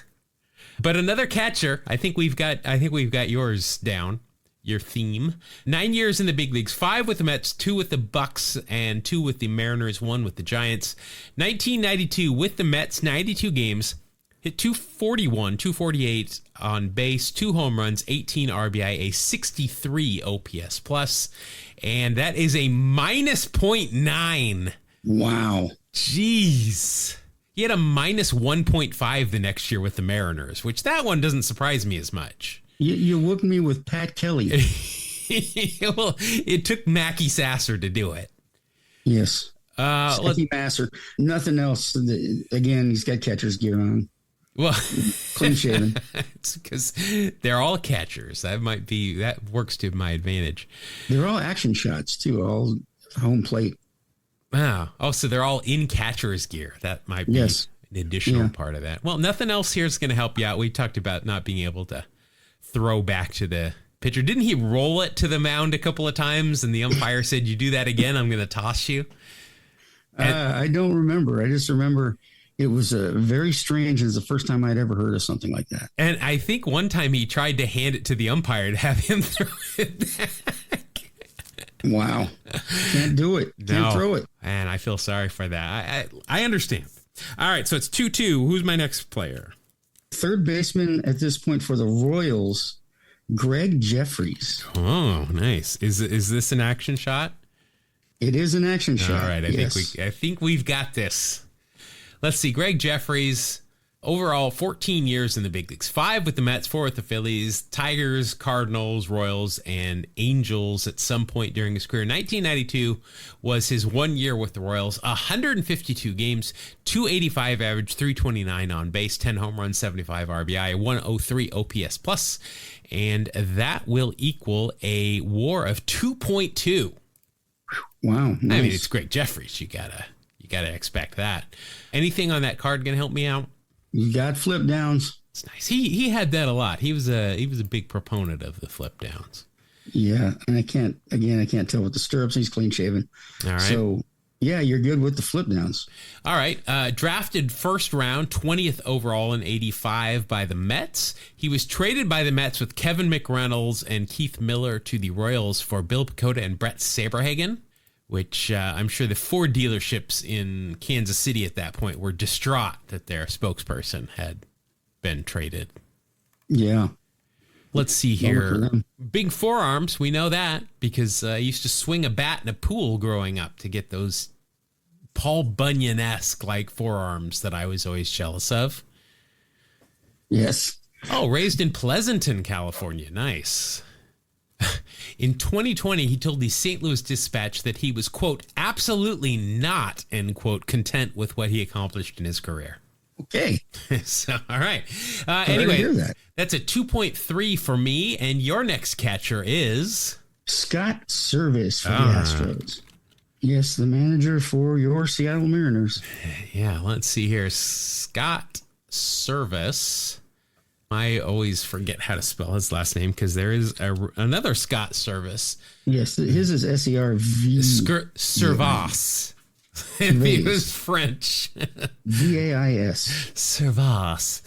But another catcher, I think we've got yours down, your theme. 9 years in the big leagues, 5 with the Mets, 2 with the Bucks, and 2 with the Mariners, 1 with the Giants. 1992 with the Mets, 92 games, hit 241, 248 on base, 2 home runs, 18 RBI, a 63 OPS plus, and that is a minus 0.9. Wow. Jeez. He had a minus 1.5 the next year with the Mariners, which that one doesn't surprise me as much. You whooped me with Pat Kelly. Well, it took Mackey Sasser to do it. Yes. Masser. Nothing else. Again, he's got catcher's gear on. Well, clean shaven. It's because they're all catchers. That works to my advantage. They're all action shots too. All home plate. Wow. Oh, so they're all in catcher's gear. That might be an additional part of that. Well, nothing else here is going to help you out. We talked about not being able to throw back to the pitcher. Didn't he roll it to the mound a couple of times and the umpire said, "You do that again, I'm going to toss you"? I don't remember. I just remember it was very strange. It was the first time I'd ever heard of something like that. And I think one time he tried to hand it to the umpire to have him throw it back. Wow. Can't do it. Can't throw it. And I feel sorry for that. I understand. All right, so it's 2-2. Who's my next player? Third baseman at this point for the Royals, Greg Jefferies. Oh, nice. Is this an action shot? It is an action shot. All right, I think we've got this. Let's see. Greg Jefferies, overall 14 years in the big leagues. 5 with the Mets, 4 with the Phillies, Tigers, Cardinals, Royals, and Angels at some point during his career. 1992 was his 1 year with the Royals. 152 games, 285 average, 329 on base, 10 home runs, 75 RBI, 103 OPS plus, and that will equal a WAR of 2.2. Wow. Nice. I mean, it's Greg Jefferies. You gotta expect that. Anything on that card gonna help me out? You got flip downs. It's nice. He had that a lot. He was a big proponent of the flip downs. Yeah, and I can't tell with the stirrups. He's clean shaven. All right. So yeah, you're good with the flip downs. All right. Drafted first round, 20th overall in 85 by the Mets. He was traded by the Mets with Kevin McReynolds and Keith Miller to the Royals for Bill Pecota and Brett Saberhagen, which I'm sure the Ford dealerships in Kansas City at that point were distraught that their spokesperson had been traded. Yeah. Let's see here. Big forearms. We know that because I used to swing a bat in a pool growing up to get those Paul Bunyan-esque like forearms that I was always jealous of. Yes. Oh, raised in Pleasanton, California. Nice. In 2020, he told the St. Louis Dispatch that he was, quote, absolutely not, end quote, content with what he accomplished in his career. Okay. So, all right. Anyway, that. That's a 2.3 for me. And your next catcher is Scott Servais for the Astros. Yes, the manager for your Seattle Mariners. Yeah, let's see here. Scott Servais. I always forget how to spell his last name because there is another Scott Servais. Yes, his is S-E-R-V. Servais. And he was French. V-A-I-S. Servais.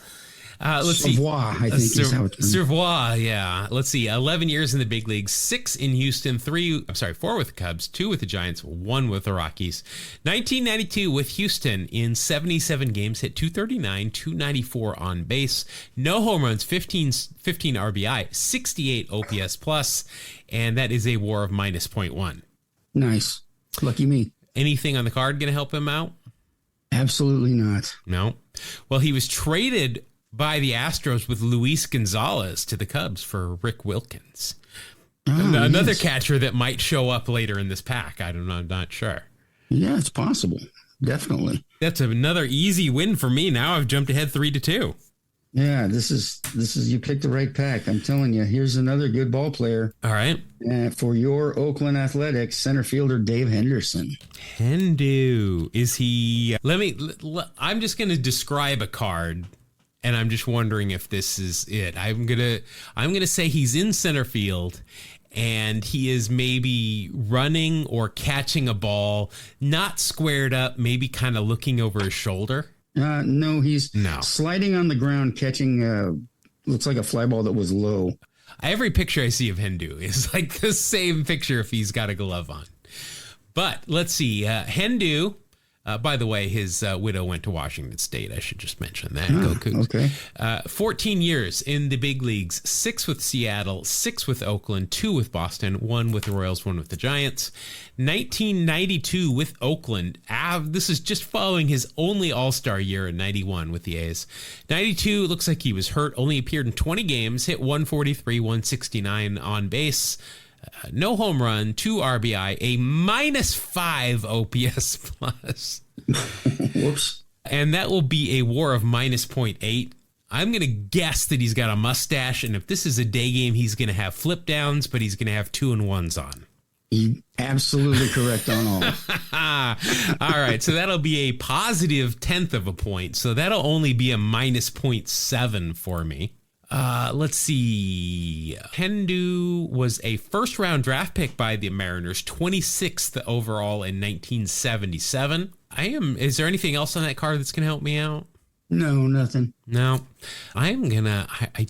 Let's see. Servais, I think is how it's pronounced. Servais, yeah. Let's see. 11 years in the big leagues, 6 in Houston, 4 with the Cubs, 2 with the Giants, 1 with the Rockies. 1992 with Houston in 77 games, hit 239, 294 on base, no home runs, 15 RBI, 68 OPS plus, and that is a WAR of minus 0.1. Nice. Lucky me. Anything on the card going to help him out? Absolutely not. No. Well, he was traded by the Astros with Luis Gonzalez to the Cubs for Rick Wilkins. Another catcher that might show up later in this pack. I'm not sure. Yeah, it's possible. Definitely. That's another easy win for me. Now I've jumped ahead 3-2. Yeah, this is you picked the right pack. I'm telling you. Here's another good ball player. All right. For your Oakland Athletics, center fielder Dave Henderson. Is he? I'm just going to describe a card. And I'm just wondering if this is it. I'm gonna say he's in center field, and he is maybe running or catching a ball, not squared up, maybe kind of looking over his shoulder? No, he's sliding on the ground, catching looks like a fly ball that was low. Every picture I see of Hendu is like the same picture if he's got a glove on. But let's see. Hendu, by the way, his widow went to Washington State. I should just mention that. Go Cougs. Okay. 14 years in the big leagues, 6 with Seattle, 6 with Oakland, 2 with Boston, 1 with the Royals, 1 with the Giants. 1992 with Oakland. This is just following his only All-Star year in 91 with the A's. 92 looks like he was hurt, only appeared in 20 games, hit 143, 169 on base. No home run, 2 RBI, a -5 OPS plus. Whoops. And that will be a WAR of -0.8. I'm going to guess that he's got a mustache, and if this is a day game, he's going to have flip downs, but he's going to have 2-1s on. Absolutely correct on all. All right, so that'll be a positive 1/10 of a point. So that'll only be a -0.7 for me. Let's see. Hendu was a first-round draft pick by the Mariners, 26th overall in 1977. Is there anything else on that card that's going to help me out? No, nothing. No. I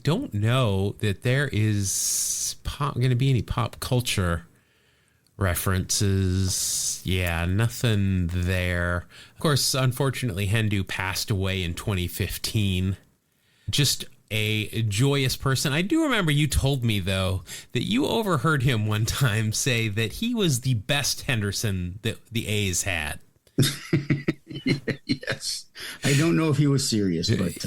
don't know that there is going to be any pop culture references. Yeah, nothing there. Of course, unfortunately, Hendu passed away in 2015. Just a joyous person. I do remember you told me, though, that you overheard him one time say that he was the best Henderson that the A's had. Yes. I don't know if he was serious, but...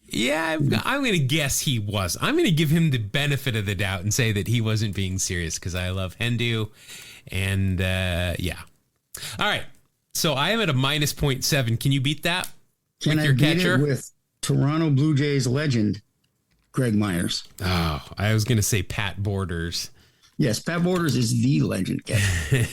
Yeah, I'm going to guess he was. I'm going to give him the benefit of the doubt and say that he wasn't being serious because I love Hendu. And, yeah. All right. So I am at a -0.7. Can you beat that? Can I beat it with Toronto Blue Jays legend, Greg Myers? Oh, I was going to say Pat Borders. Yes, Pat Borders is the legend catcher.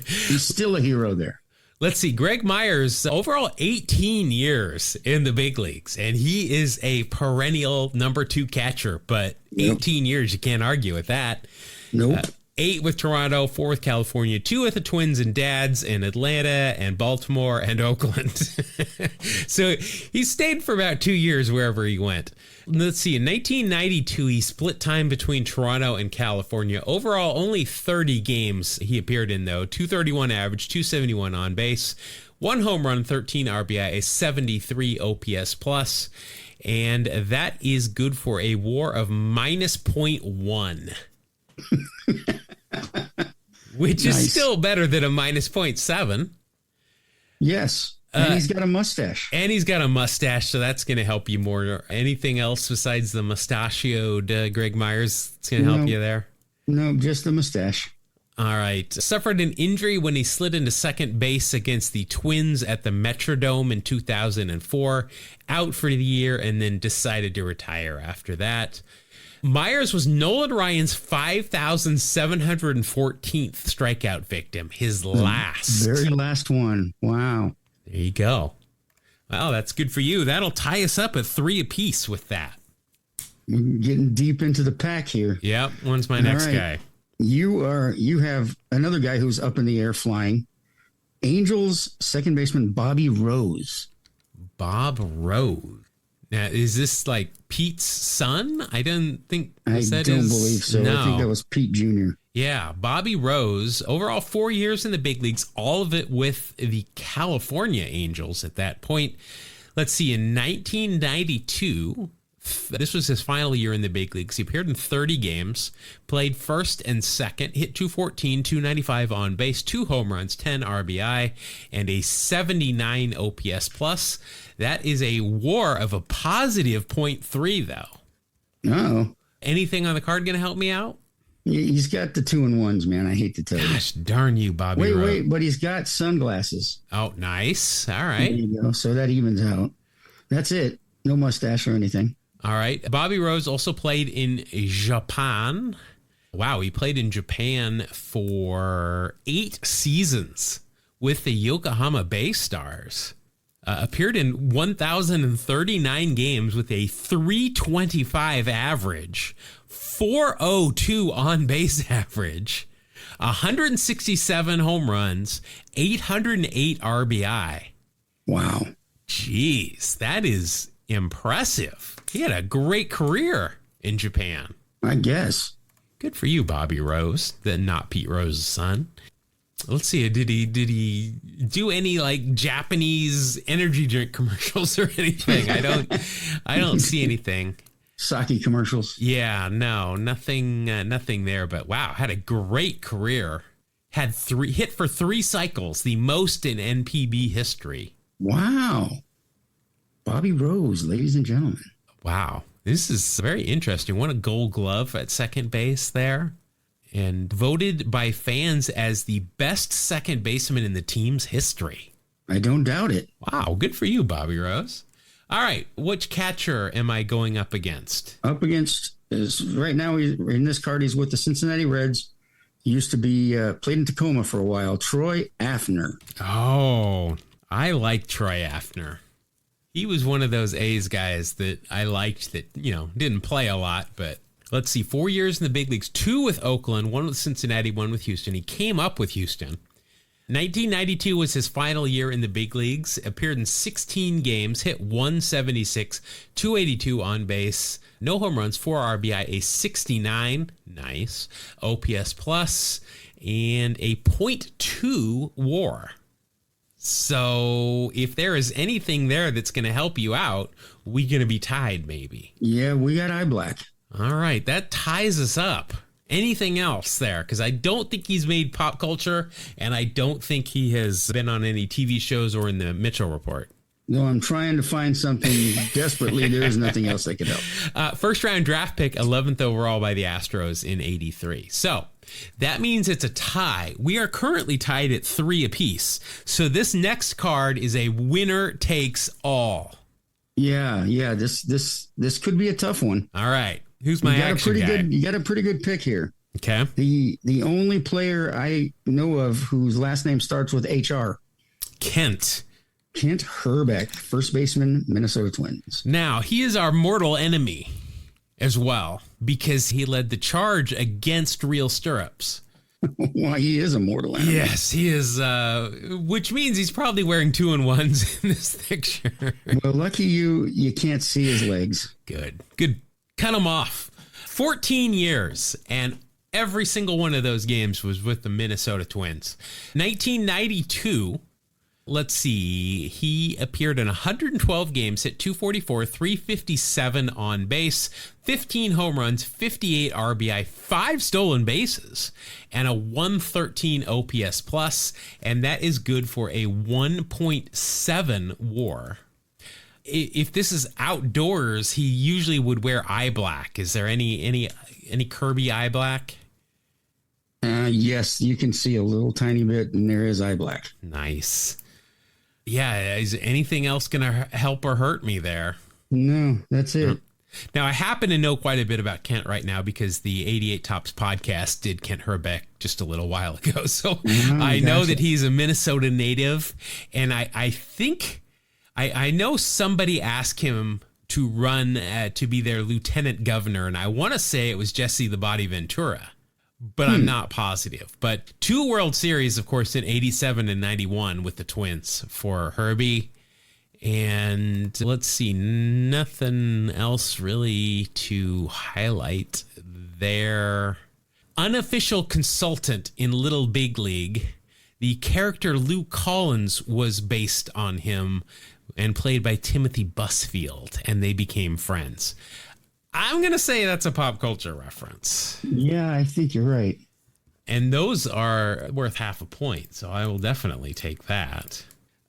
He's still a hero there. Let's see. Greg Myers, overall 18 years in the big leagues, and he is a perennial number 2 catcher, but 18 years, you can't argue with that. Nope. 8 with Toronto, 4 with California, 2 with the Twins and Dads in Atlanta and Baltimore and Oakland. So he stayed for about 2 years wherever he went. Let's see. In 1992, he split time between Toronto and California. Overall, only 30 games he appeared in, though. 231 average, 271 on base, 1 home run, 13 RBI, a 73 OPS plus. And that is good for a WAR of -0.1. Which is still better than a -0.7. Yes. And he's got a mustache. So that's going to help you more. Anything else besides the mustachioed Greg Myers that's going to help you there? No, just the mustache. All right. Suffered an injury when he slid into second base against the Twins at the Metrodome in 2004. Out for the year and then decided to retire after that. Myers was Nolan Ryan's 5,714th strikeout victim, his last. Very last one. Wow. There you go. Well, that's good for you. That'll tie us up at 3 apiece with that. We're getting deep into the pack here. Yep. One's my next guy. You have another guy who's up in the air flying. Angels second baseman Bobby Rose. Bob Rose. Now, is this like Pete's son? I don't think I don't believe so. No. I think that was Pete Jr. Yeah, Bobby Rose, overall 4 years in the big leagues, all of it with the California Angels at that point. Let's see, in 1992, this was his final year in the big leagues. He appeared in 30 games, played first and second, hit 214, 295 on base, 2 home runs, 10 RBI, and a 79 OPS plus. That is a WAR of a positive 0.3, though. Oh. Anything on the card going to help me out? He's got the 2-1s, man. I hate to tell you. Gosh, darn you, Bobby. Wait, but he's got sunglasses. Oh, nice. All right. There you go. So that evens out. That's it. No mustache or anything. All right. Bobby Rose also played in Japan. Wow, he played in Japan for 8 seasons with the Yokohama Bay Stars. Appeared in 1,039 games with a 325 average, 402 on base average, 167 home runs, 808 RBI. Wow. Jeez, that is impressive. He had a great career in Japan. I guess. Good for you, Bobby Rose, not Pete Rose's son. Let's see. Did he do any like Japanese energy drink commercials or anything? I don't see anything. Sake commercials. Yeah, no, nothing there. But wow, had a great career. Had hit for 3 cycles, the most in NPB history. Wow. Bobby Rose, ladies and gentlemen. Wow. This is very interesting. Won a Gold Glove at second base there. And voted by fans as the best second baseman in the team's history. I don't doubt it. Wow, good for you, Bobby Rose. All right, which catcher am I going up against? Up against is right now. In this card, he's with the Cincinnati Reds. He used to be played in Tacoma for a while. Troy Afenir. Oh, I like Troy Afenir. He was one of those A's guys that I liked that, didn't play a lot, but let's see, 4 years in the big leagues, 2 with Oakland, 1 with Cincinnati, 1 with Houston. He came up with Houston. 1992 was his final year in the big leagues, appeared in 16 games, hit 176, 282 on base, no home runs, 4 RBI, a 69, nice, OPS plus, and a .2 WAR. So if there is anything there that's going to help you out, we're going to be tied maybe. Yeah, we got eye black. All right, that ties us up. Anything else there? Because I don't think he's made pop culture, and I don't think he has been on any TV shows or in the Mitchell Report. No, I'm trying to find something desperately. There is nothing else that could help. First round draft pick, 11th overall by the Astros in 83. So that means it's a tie. We are currently tied at 3 apiece. So this next card is a winner takes all. Yeah. This could be a tough one. All right. Who's my action guy? You got a pretty good pick here. Okay. The only player I know of whose last name starts with HR. Kent Hrbek, first baseman, Minnesota Twins. Now, he is our mortal enemy as well because he led the charge against Real Stirrups. Well, he is a mortal enemy. Yes, he is, which means he's probably wearing 2-in-1s in this picture. Well, lucky you can't see his legs. Good. Cut him off. 14 years, and every single one of those games was with the Minnesota Twins. 1992, let's see, he appeared in 112 games, hit 244, 357 on base, 15 home runs, 58 RBI, 5 stolen bases, and a 113 OPS plus, and that is good for a 1.7 WAR. If this is outdoors, he usually would wear eye black. Is there any Kirby eye black? Yes, you can see a little tiny bit, and there is eye black. Nice. Yeah, is anything else going to help or hurt me there? No, that's it. Now, I happen to know quite a bit about Kent right now because the 88 Tops podcast did Kent Hrbek just a little while ago. So I know that he's a Minnesota native, and I think... I know somebody asked him to run to be their lieutenant governor, and I want to say it was Jesse the Body Ventura, but I'm not positive. But 2 World Series, of course, in 87 and 91 with the Twins for Herbie. And let's see, nothing else really to highlight there. Unofficial consultant in Little Big League. The character Lou Collins was based on him and played by Timothy Busfield, and they became friends. I'm going to say that's a pop culture reference. Yeah, I think you're right. And those are worth half a point, so I will definitely take that.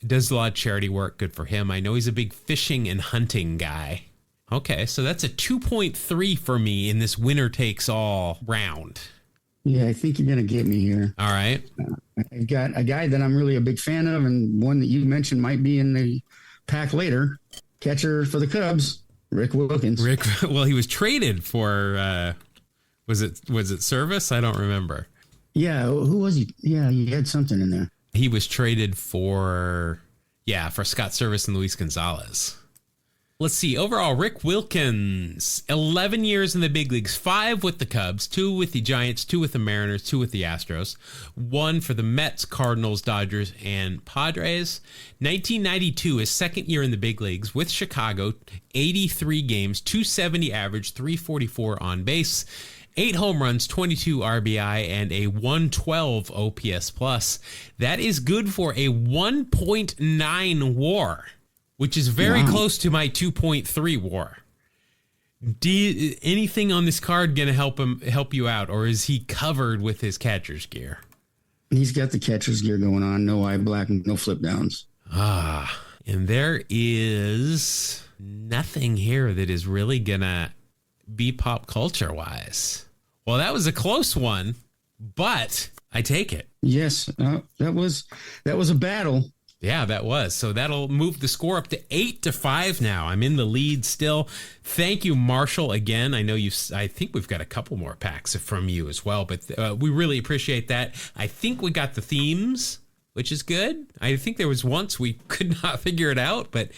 Does a lot of charity work, good for him. I know he's a big fishing and hunting guy. Okay, so that's a 2.3 for me in this winner takes all round. Yeah, I think you're going to get me here. All right. I've got a guy that I'm really a big fan of, and one that you mentioned might be in the pack later. Catcher for the Cubs, Rick Wilkins. Well, he was traded for, was it Servais? I don't remember. Yeah, who was he? Yeah, he had something in there. He was traded for Yeah, for Scott Servais and Luis Gonzalez. Let's see. Overall, Rick Wilkins, 11 years in the big leagues, 5 with the Cubs, 2 with the Giants, 2 with the Mariners, 2 with the Astros, 1 for the Mets, Cardinals, Dodgers, and Padres. 1992, his second year in the big leagues with Chicago, 83 games, 270 average, 344 on base, 8 home runs, 22 RBI, and a 112 OPS plus. That is good for a 1.9 WAR. Which is very close to my 2.3 WAR. Anything on this card going to help you out, or is he covered with his catcher's gear? He's got the catcher's gear going on. No eye black, no flip downs. And there is nothing here that is really going to be pop culture wise. Well, that was a close one, but I take it. Yes, that was a battle. Yeah, that was. So that'll move the score up to 8-5 now. I'm in the lead still. Thank you, Marshall, again. I know I think we've got a couple more packs from you as well, but we really appreciate that. I think we got the themes, which is good. I think there was once we could not figure it out, but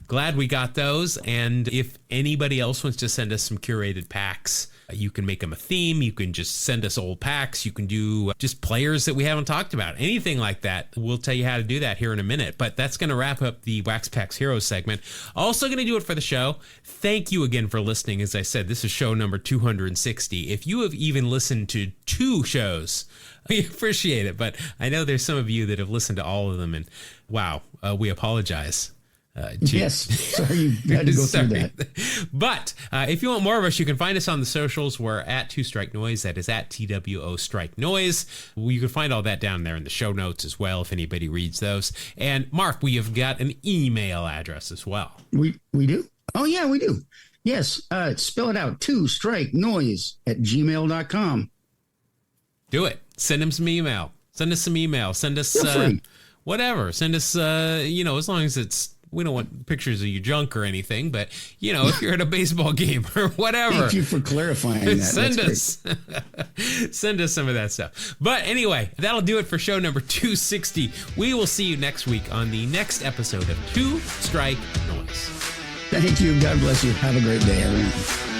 glad we got those. And if anybody else wants to send us some curated packs, you can make them a theme. You can just send us old packs. You can do just players that we haven't talked about. Anything like that. We'll tell you how to do that here in a minute. But that's going to wrap up the Wax Packs Heroes segment. Also going to do it for the show. Thank you again for listening. As I said, this is show number 260. If you have even listened to 2 shows, we appreciate it. But I know there's some of you that have listened to all of them. And wow, we apologize. Yes, sorry you had to go through that. But if you want more of us, you can find us on the socials. We're at 2 Strike Noise. That is at TWO Strike Noise. You can find all that down there in the show notes as well if anybody reads those. And Mark, we have got an email address as well. We do? Oh, yeah, we do. Yes, spell it out, 2strikenoise@gmail.com. Do it. Send him some email. Send us some email. Send us whatever. Send us, as long as it's, we don't want pictures of your junk or anything, but, if you're at a baseball game or whatever. Thank you for clarifying that. Send us some of that stuff. But anyway, that'll do it for show number 260. We will see you next week on the next episode of 2 Strike Noise. Thank you. God bless you. Have a great day, everyone.